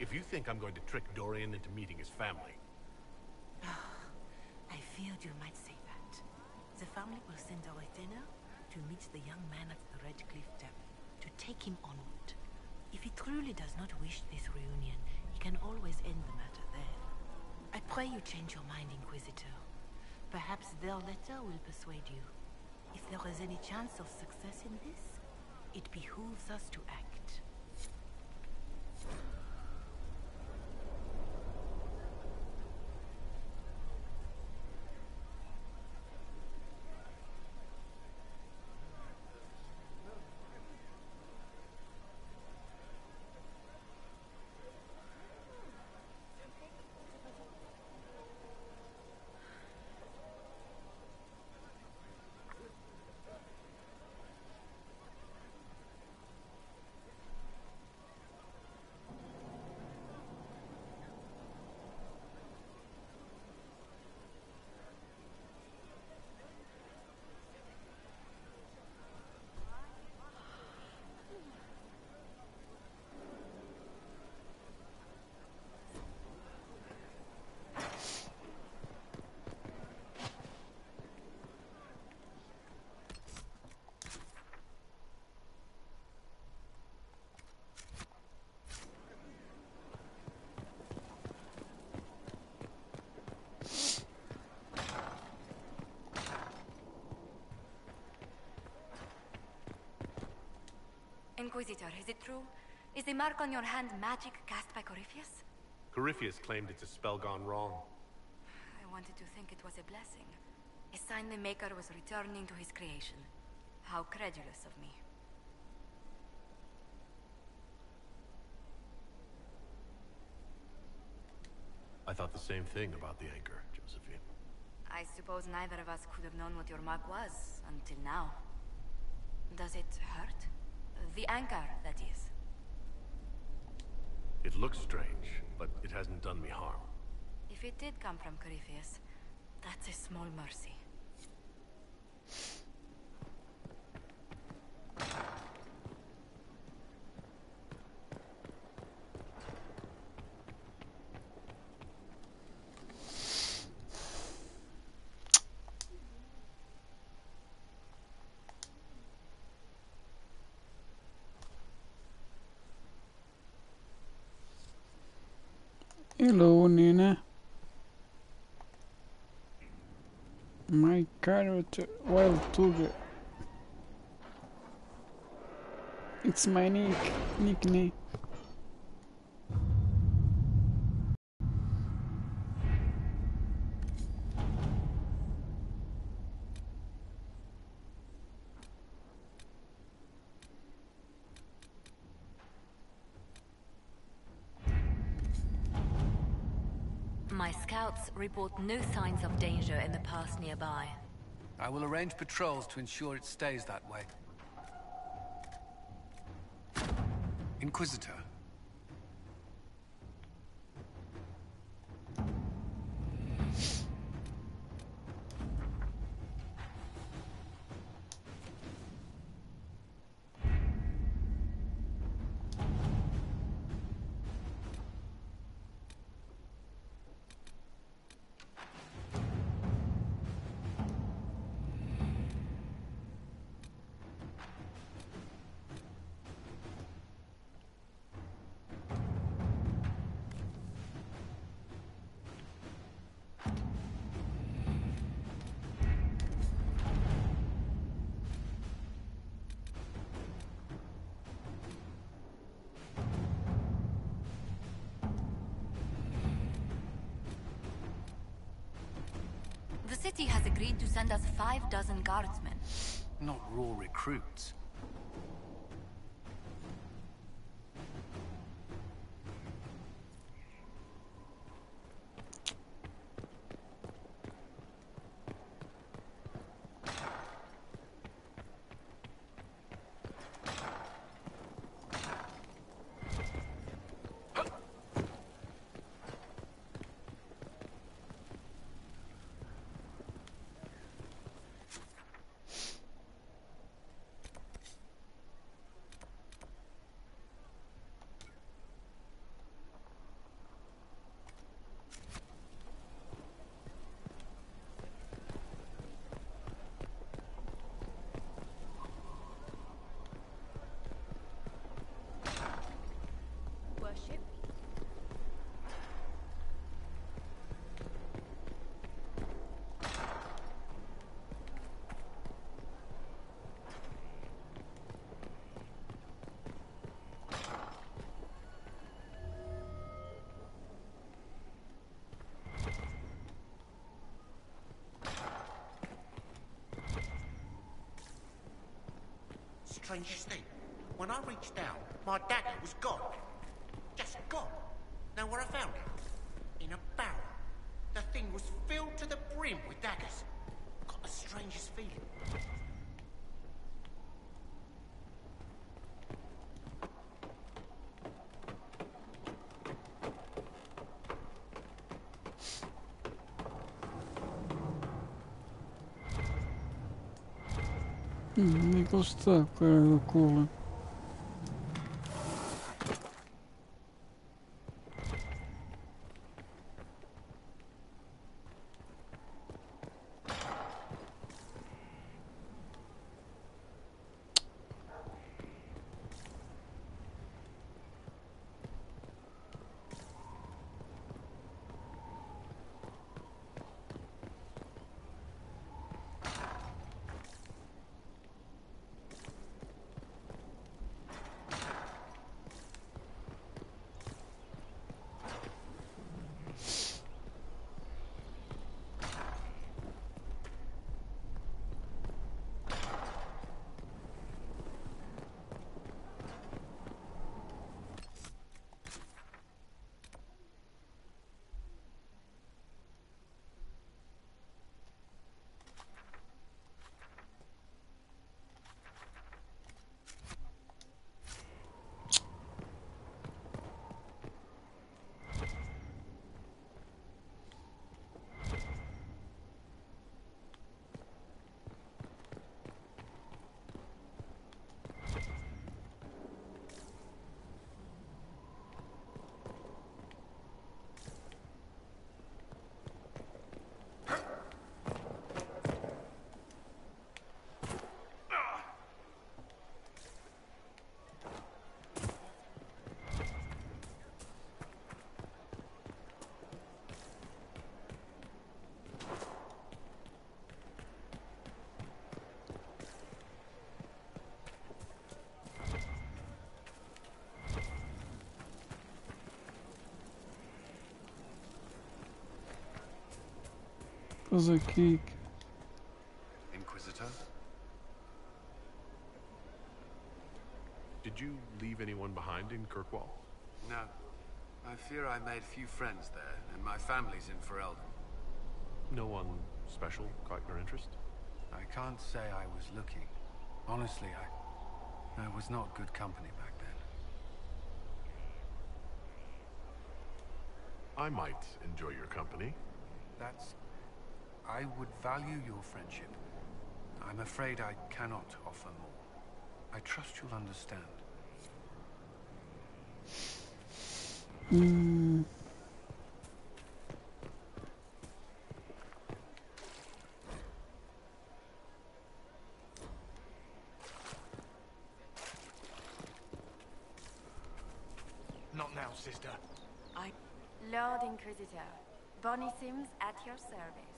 If you think I'm going to trick Dorian into meeting his family... I feared you might say that. The family will send a retainer to meet the young man at the Red Cliff Dam, to take him onward. If he truly does not wish this reunion, he can always end the matter there. I pray you change your mind, Inquisitor. Perhaps their letter will persuade you. If there is any chance of success in this, it behooves us to act. Inquisitor, is it true? Is the mark on your hand magic cast by Corypheus? Corypheus claimed it's a spell gone wrong. I wanted to think it was a blessing. A sign the Maker was returning to his creation. How credulous of me. I thought the same thing about the anchor, Josephine. I suppose neither of us could have known what your mark was until now. Does it hurt? The anchor, that is. It It looks strange, but it hasn't done me harm. If it did come from Corypheus, that's a small mercy. Hello, Nina. My character, WildTuga. It's my nickname. My scouts report no signs of danger in the pass nearby. I will arrange patrols to ensure it stays that way. Inquisitor. The city has agreed to send us 5 dozen guardsmen. Not raw recruits. Worship. Strangest thing, when I reached down, my dagger was gone. Just gone. Know where I found it? In a barrel. The thing was filled to the brim with daggers. Got the strangest feeling. Nem gostar, cara do culo. fazer kick. Inquisitor? Did you leave anyone behind in Kirkwall? No. I fear I made few friends there, and my family's in Ferelden. No one special caught your interest? I can't say I was looking. Honestly, I was not good company back then. I might enjoy your company. I would value your friendship. I'm afraid I cannot offer more. I trust you'll understand. Not now, sister. Lord Inquisitor, Bonnie Sims at your service.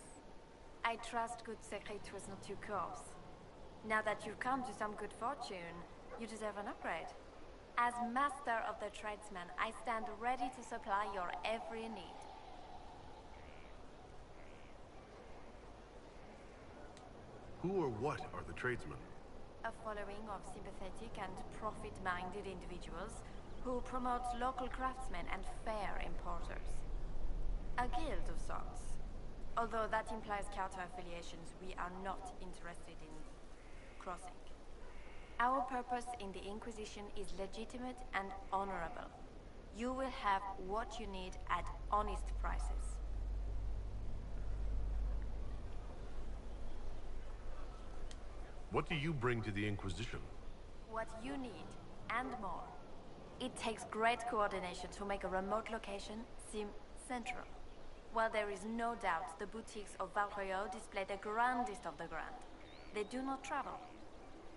I trust good secret was not your course. Now that you've come to some good fortune, you deserve an upgrade. As master of the tradesman, I stand ready to supply your every need. Who or what are the tradesmen? A following of sympathetic and profit-minded individuals who promote local craftsmen and fair importers. A guild of sorts. Although that implies counter-affiliations we are not interested in crossing. Our purpose in the Inquisition is legitimate and honorable. You will have what you need at honest prices. What do you bring to the Inquisition? What you need, and more. It takes great coordination to make a remote location seem central. While there is no doubt the boutiques of Valroyo display the grandest of the grand, they do not travel.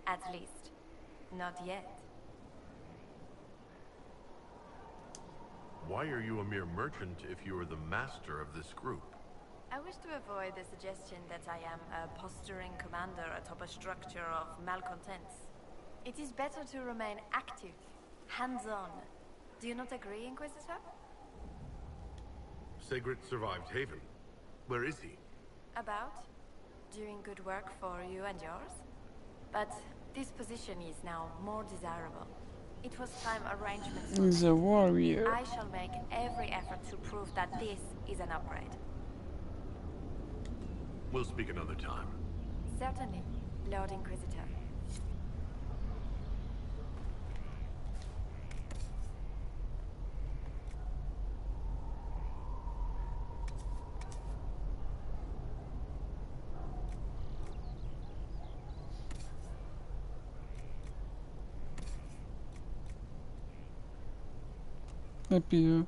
At least, not yet. Why are you a mere merchant if you are the master of this group? I wish to avoid the suggestion that I am a posturing commander atop a structure of malcontents. It is better to remain active, hands-on. Do you not agree, Inquisitor? Sigrid survived Haven. Where is he? About? Doing good work for you and yours? But this position is now more desirable. It was time arrangements were He's a made. warrior. I shall make every effort to prove that this is an upgrade. We'll speak another time. Certainly, Lord Inquisitor. Happy here.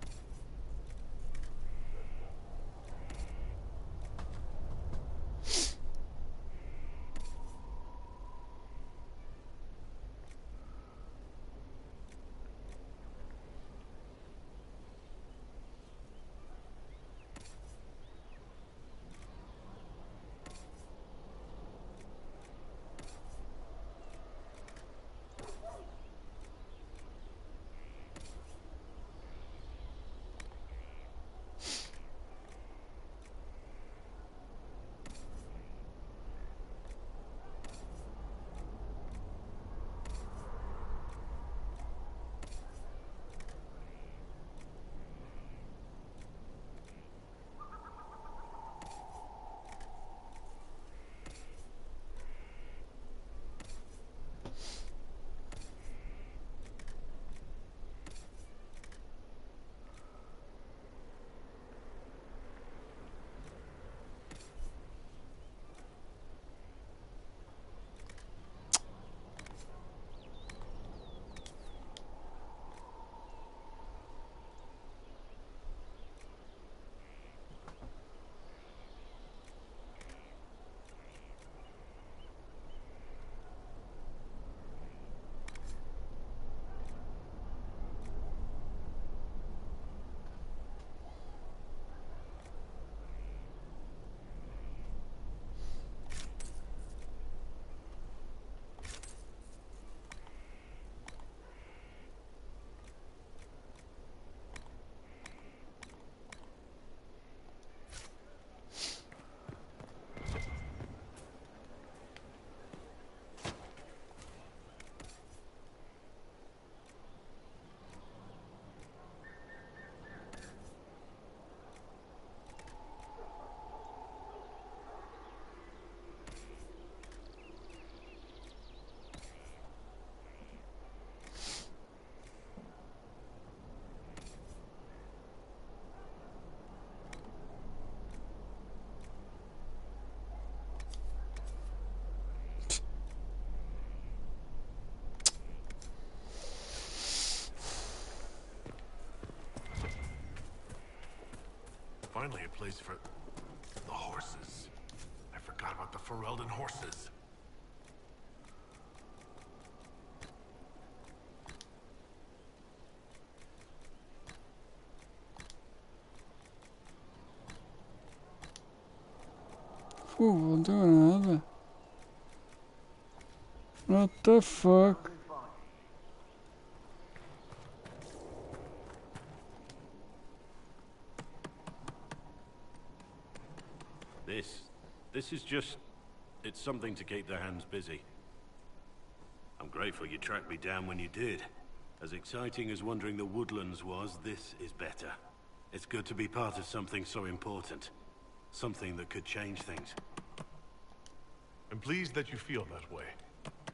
Finally, a place for the horses. I forgot about the Ferelden horses. Vou do nada. What the fuck? This is just... it's something to keep their hands busy. I'm grateful you tracked me down when you did. As exciting as wandering the woodlands was, this is better. It's good to be part of something so important. Something that could change things. I'm pleased that you feel that way.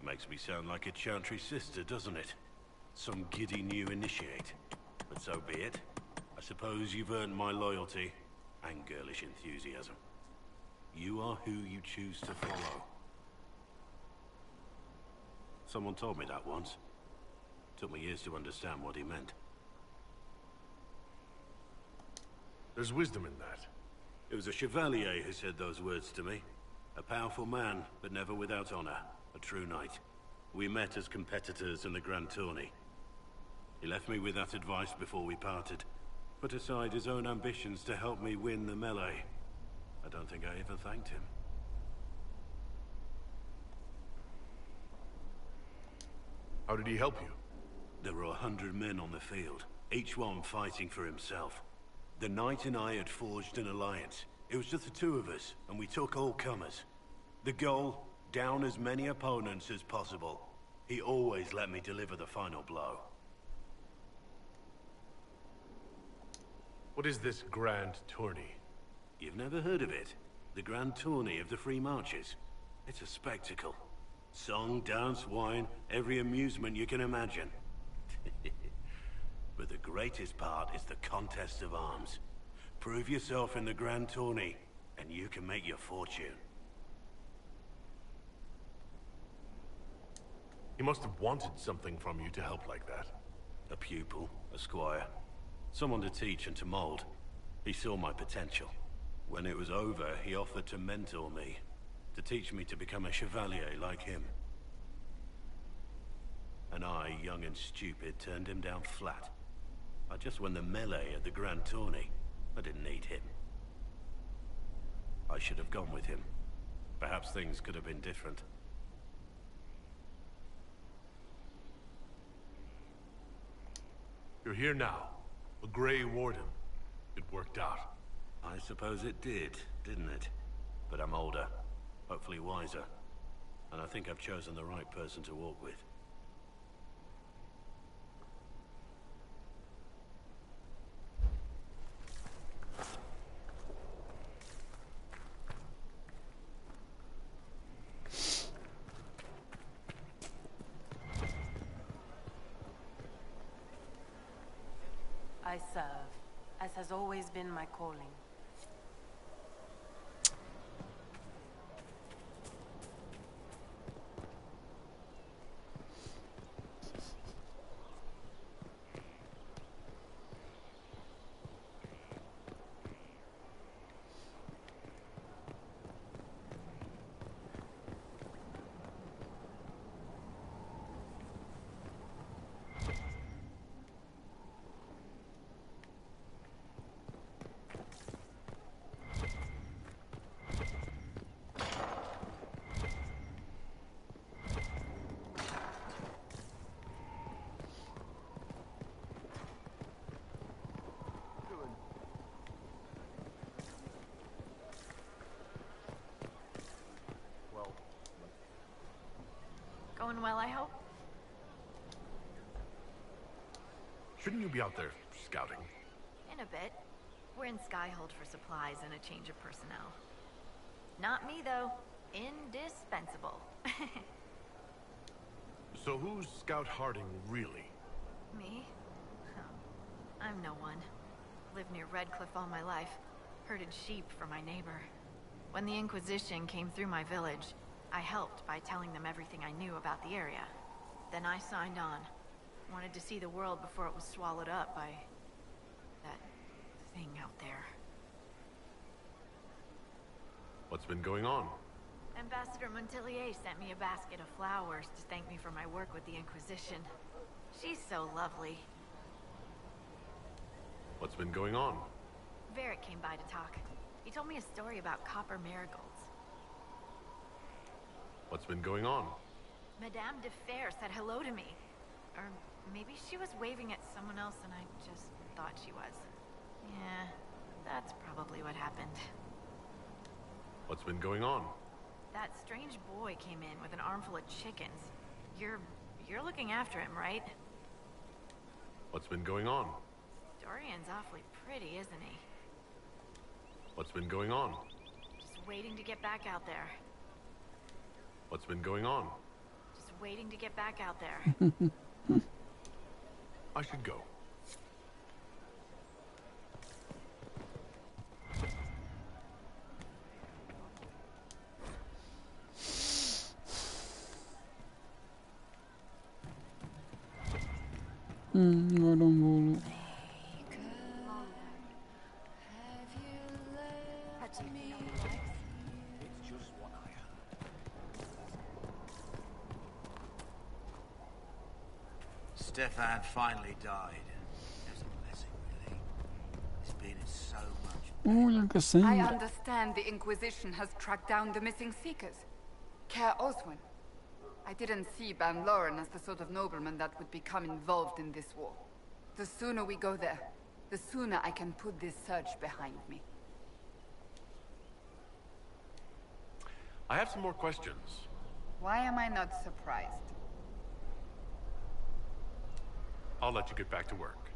Makes me sound like a Chantry sister, doesn't it? Some giddy new initiate. But so be it. I suppose you've earned my loyalty and girlish enthusiasm. You are who you choose to follow. Someone told me that once. Took me years to understand what he meant. There's wisdom in that. It was a chevalier who said those words to me. A powerful man, but never without honor. A true knight. We met as competitors in the Grand Tourney. He left me with that advice before we parted. Put aside his own ambitions to help me win the melee. I don't think I ever thanked him. How did he help you? There were 100 men on the field, each one fighting for himself. The knight and I had forged an alliance. It was just the two of us, and we took all comers. The goal, down as many opponents as possible. He always let me deliver the final blow. What is this Grand Tourney? You've never heard of it? The Grand Tourney of the Free Marches. It's a spectacle. Song, dance, wine, every amusement you can imagine. But the greatest part is the contest of arms. Prove yourself in the Grand Tourney, and you can make your fortune. He must have wanted something from you to help like that. A pupil, a squire. Someone to teach and to mold. He saw my potential. When it was over, he offered to mentor me. To teach me to become a chevalier like him. And I, young and stupid, turned him down flat. I just won the melee at the Grand Tourney. I didn't need him. I should have gone with him. Perhaps things could have been different. You're here now. A Grey Warden. It worked out. I suppose it did, didn't it? But I'm older. Hopefully wiser. And I think I've chosen the right person to walk with. I serve, as has always been my calling. Going well, I hope? Shouldn't you be out there scouting? In a bit. We're in Skyhold for supplies and a change of personnel. Not me, though. Indispensable. So who's Scout Harding, really? Me? Oh, I'm no one. Lived near Redcliffe all my life. Herded sheep for my neighbor. When the Inquisition came through my village, I helped by telling them everything I knew about the area. Then I signed on. Wanted to see the world before it was swallowed up by... that thing out there. What's been going on? Ambassador Montelier sent me a basket of flowers to thank me for my work with the Inquisition. She's so lovely. What's been going on? Varric came by to talk. He told me a story about copper marigolds. What's been going on? Madame de Fer said hello to me. Or maybe she was waving at someone else and I just thought she was. Yeah, that's probably what happened. What's been going on? That strange boy came in with an armful of chickens. You're looking after him, right? What's been going on? Dorian's awfully pretty, isn't he? What's been going on? Just waiting to get back out there. What's been going on? Just waiting to get back out there. I should go. Orang bulu. It's just what I heard. Stefan finally died. It was a blessing, really. He's been in so much. Oh, jag kan säga. I understand the Inquisition has tracked down the missing Seekers. Care Oswin. I didn't see Ban Loren as the sort of nobleman that would become involved in this war. The sooner we go there, the sooner I can put this search behind me. I have some more questions. Why am I not surprised? I'll let you get back to work.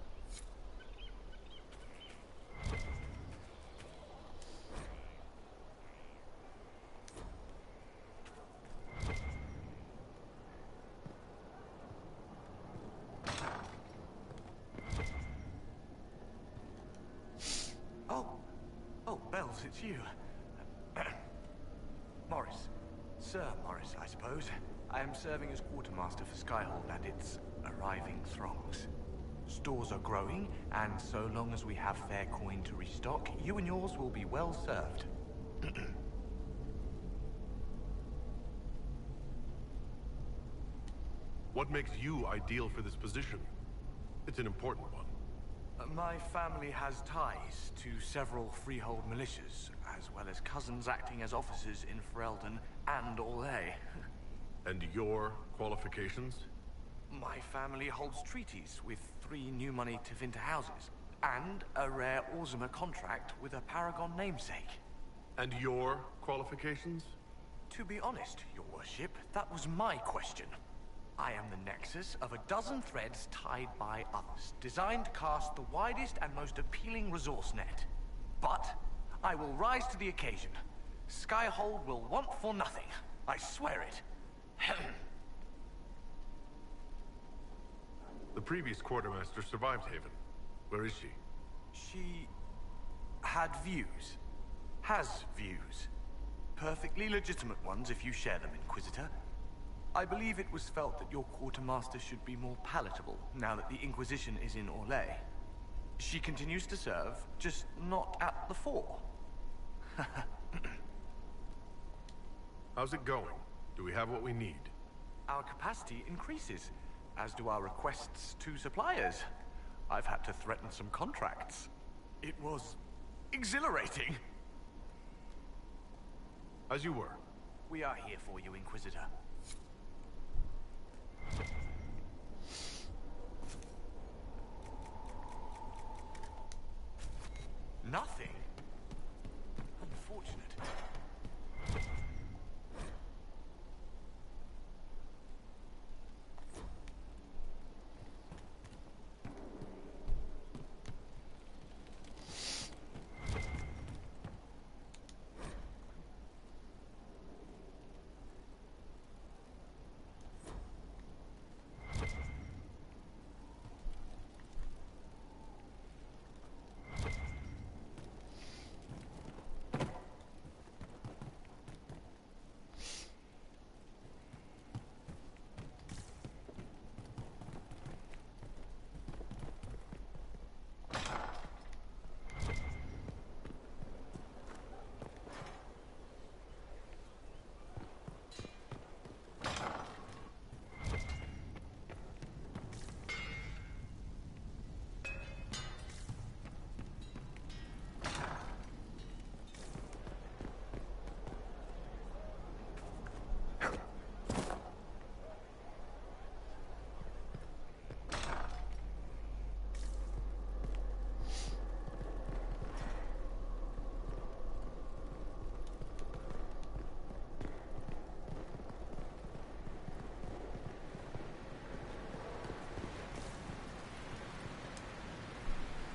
Oh, Bells, it's you. Morris. Sir Morris, I suppose. I am serving as quartermaster for Skyhold and its arriving throngs. Stores are growing, and so long as we have fair coin to restock, you and yours will be well served. What makes you ideal for this position? It's an important one. My family has ties to several freehold militias, as well as cousins acting as officers in Ferelden and Orlais. And your qualifications? My family holds treaties with 3 new money Tevinter houses, and a rare Orzuma contract with a Paragon namesake. And your qualifications? To be honest, your worship, that was my question. I am the nexus of a dozen threads tied by others, designed to cast the widest and most appealing resource net. But I will rise to the occasion. Skyhold will want for nothing. I swear it. The previous quartermaster survived Haven. Where is she? She had views. Has views. Perfectly legitimate ones if you share them, Inquisitor. I believe it was felt that your quartermaster should be more palatable now that the Inquisition is in Orlais. She continues to serve, just not at the fore. How's it going? Do we have what we need? Our capacity increases, as do our requests to suppliers. I've had to threaten some contracts. It was exhilarating. As you were. We are here for you, Inquisitor. Nothing? Unfortunate.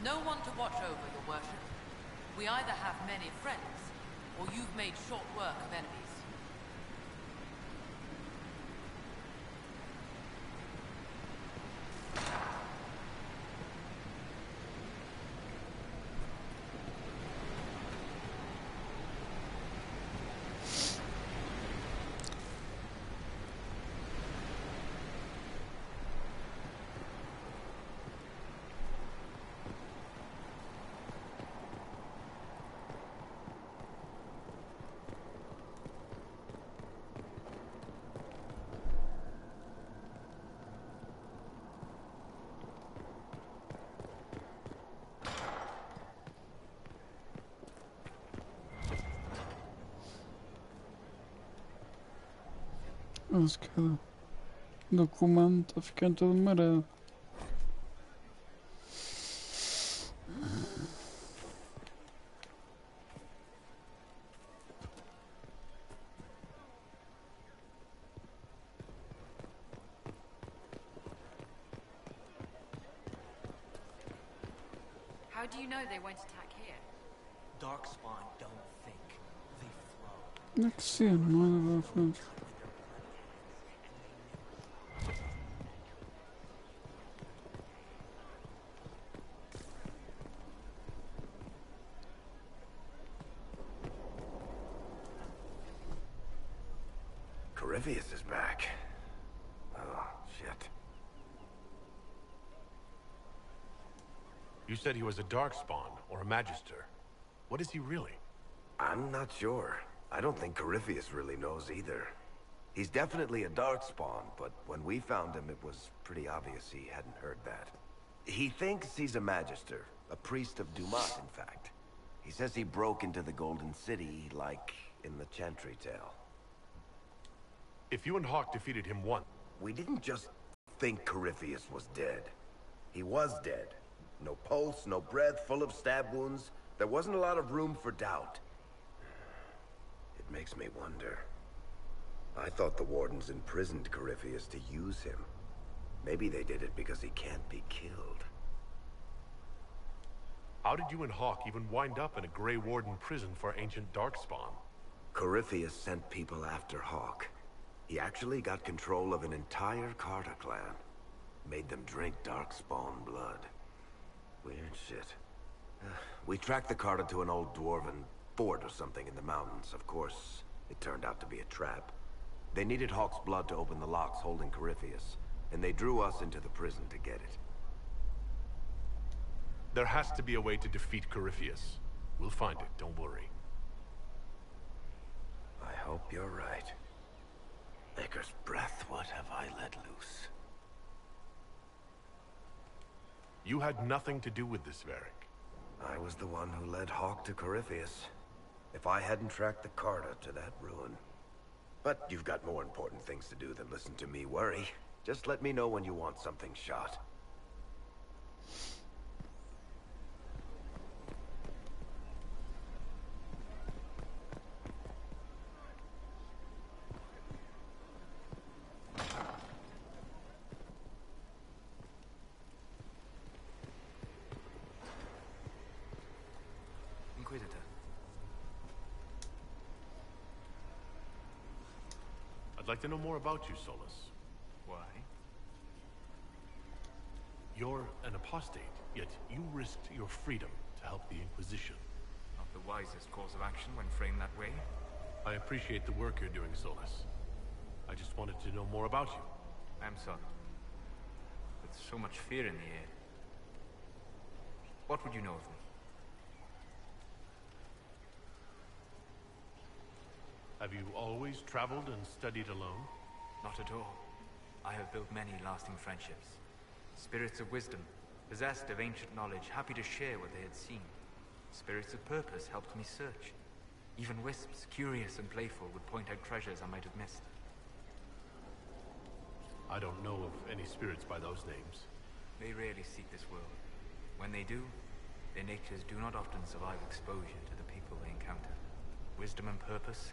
No one to watch over, your worship. We either have many friends, or you've made short work of enemies. Nossa, cara. O documento tá ficando todo amarelo. How do you know they won't attack here? Darkspawn don't think, they flow. Não é que sim, não é da frente. Corypheus is back. Oh, shit. You said he was a Darkspawn, or a Magister. What is he really? I'm not sure. I don't think Corypheus really knows either. He's definitely a Darkspawn, but when we found him, it was pretty obvious he hadn't heard that. He thinks he's a Magister, a priest of Dumat, in fact. He says he broke into the Golden City, like in the Chantry tale. If you and Hawk defeated him once... We didn't just think Corypheus was dead. He was dead. No pulse, no breath, full of stab wounds. There wasn't a lot of room for doubt. It makes me wonder. I thought the Wardens imprisoned Corypheus to use him. Maybe they did it because he can't be killed. How did you and Hawk even wind up in a Grey Warden prison for ancient Darkspawn? Corypheus sent people after Hawk. He actually got control of an entire Carter clan. Made them drink Darkspawn blood. Weird shit. We tracked the Carter to an old dwarven fort or something in the mountains. Of course, it turned out to be a trap. They needed Hawk's blood to open the locks holding Corypheus, and they drew us into the prison to get it. There has to be a way to defeat Corypheus. We'll find it, don't worry. I hope you're right. Maker's breath, what have I let loose? You had nothing to do with this, Varric. I was the one who led Hawk to Corypheus. If I hadn't tracked the Carter to that ruin. But you've got more important things to do than listen to me worry. Just let me know when you want something shot. Inquisitor. I'd like to know more about you, Solus. Why? You're an apostate, yet you risked your freedom to help the Inquisition. Not the wisest course of action when framed that way. I appreciate the work you're doing, Solus. I just wanted to know more about you. I'm sorry. With so much fear in the air. What would you know of me? Have you always traveled and studied alone? Not at all. I have built many lasting friendships. Spirits of wisdom, possessed of ancient knowledge, happy to share what they had seen. Spirits of purpose helped me search. Even wisps, curious and playful, would point out treasures I might have missed. I don't know of any spirits by those names. They rarely seek this world. When they do, their natures do not often survive exposure to the people they encounter. Wisdom and purpose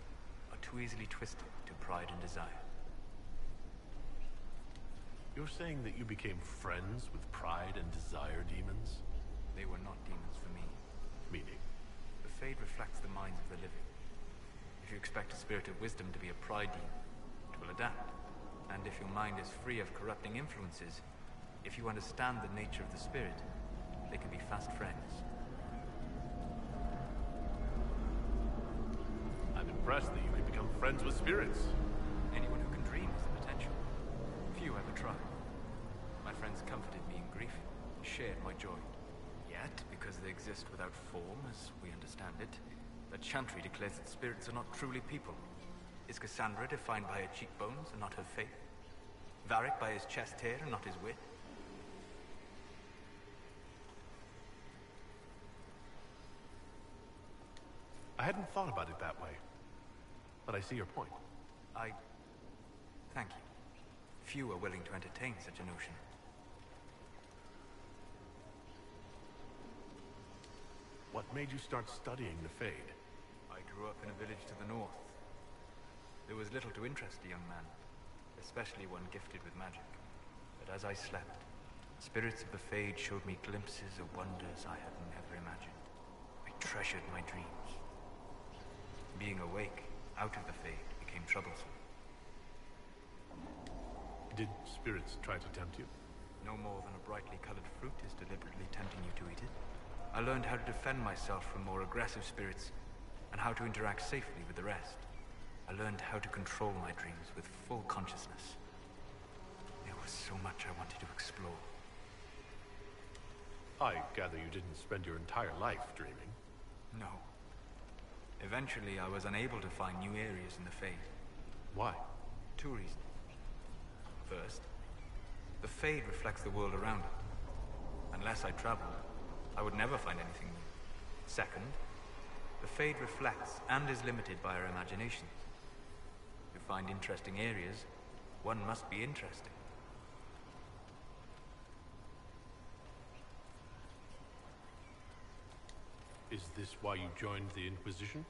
are too easily twisted to pride and desire. You're saying that you became friends with pride and desire demons? They were not demons for me. Meaning? The Fade reflects the minds of the living. If you expect a spirit of wisdom to be a pride demon, it will adapt. And if your mind is free of corrupting influences, if you understand the nature of the spirit, they can be fast friends. I'm impressed that you can become friends with spirits. Anyone who can dream has the potential. Few ever try. My friends comforted me in grief, shared my joy. Yet, because they exist without form, as we understand it, the Chantry declares that spirits are not truly people. Is Cassandra defined by her cheekbones and not her faith? Varric by his chest hair and not his wit? I hadn't thought about it that way, but I see your point. Thank you. Few are willing to entertain such a notion. What made you start studying the Fade? I grew up in a village to the north. There was little to interest a young man, especially one gifted with magic. But as I slept, spirits of the Fade showed me glimpses of wonders I had never imagined. I treasured my dreams. Being awake, out of the Fade, became troublesome. Did spirits try to tempt you? No more than a brightly colored fruit is deliberately tempting you to eat it. I learned how to defend myself from more aggressive spirits, and how to interact safely with the rest. I learned how to control my dreams with full consciousness. There was so much I wanted to explore. I gather you didn't spend your entire life dreaming. No. Eventually, I was unable to find new areas in the Fade. Why? 2 reasons. First, the Fade reflects the world around it. Unless I traveled, I would never find anything new. Second, the Fade reflects and is limited by our imaginations. To find interesting areas, one must be interesting. Is this why you joined the Inquisition?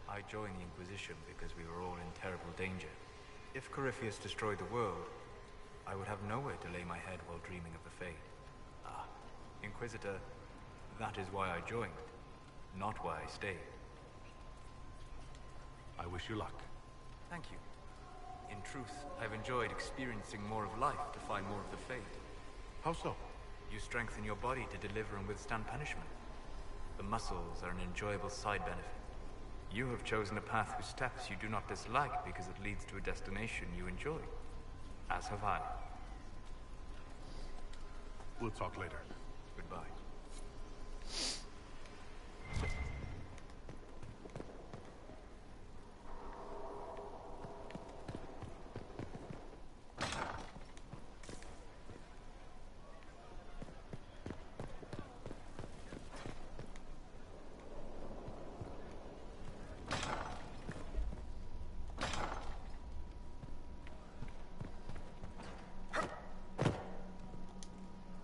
I joined the Inquisition because we were all in terrible danger. If Corypheus destroyed the world, I would have nowhere to lay my head while dreaming of the Fade. Inquisitor, that is why I joined, not why I stayed. I wish you luck. Thank you. In truth, I've enjoyed experiencing more of life to find more of the Fade. How so? You strengthen your body to deliver and withstand punishment. The muscles are an enjoyable side benefit. You have chosen a path whose steps you do not dislike because it leads to a destination you enjoy. As have I. We'll talk later. Goodbye.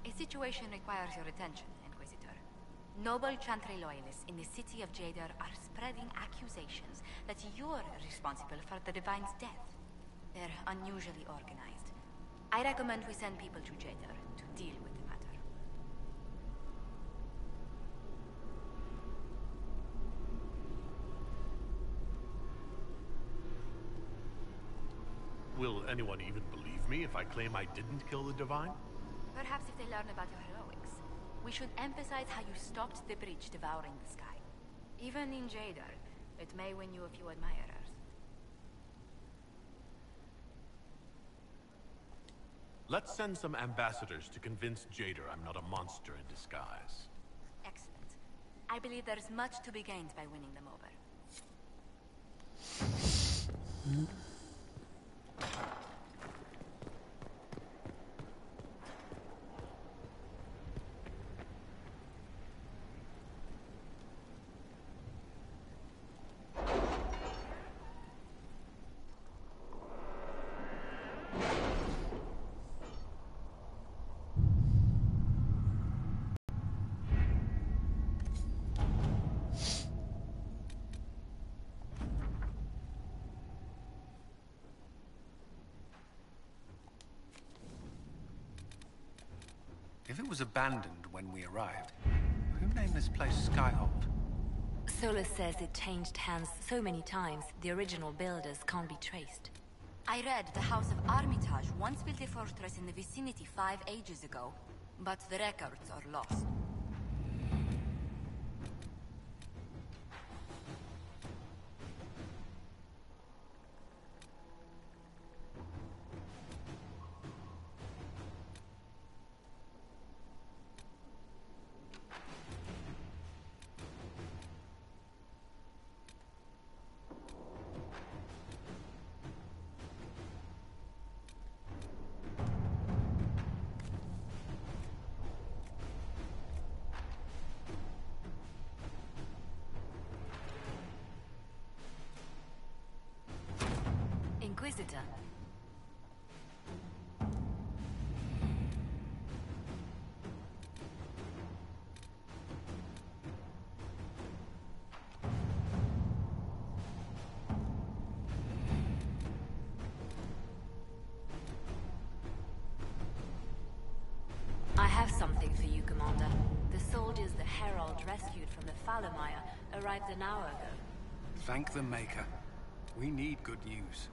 The situation requires your attention, Inquisitor. Noble Chantry loyalists in the city of Jadar are spreading accusations that you're responsible for the Divine's death. They're unusually organized. I recommend we send people to Jadar to deal with the matter. Will anyone even believe me if I claim I didn't kill the Divine? Perhaps if they learn about your heroics. We should emphasize how you stopped the breach devouring the sky. Even in Jadar, it may win you a few admirers. Let's send some ambassadors to convince Jadar I'm not a monster in disguise. Excellent. I believe there's much to be gained by winning them over. If it was abandoned when we arrived, name this place Skyhold? Solus says it changed hands so many times, the original builders can't be traced. I read the House of Armitage once built a fortress in the vicinity 5 ages ago, but the records are lost. Inquisitor. I have something for you, Commander. The soldiers the Herald rescued from the Fallermire arrived an hour ago. Thank the Maker. We need good news.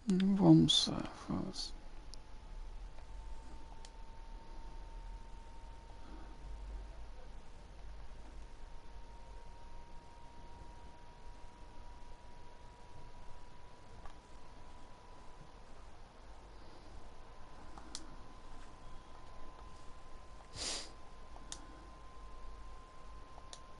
Vamos lá, vamos.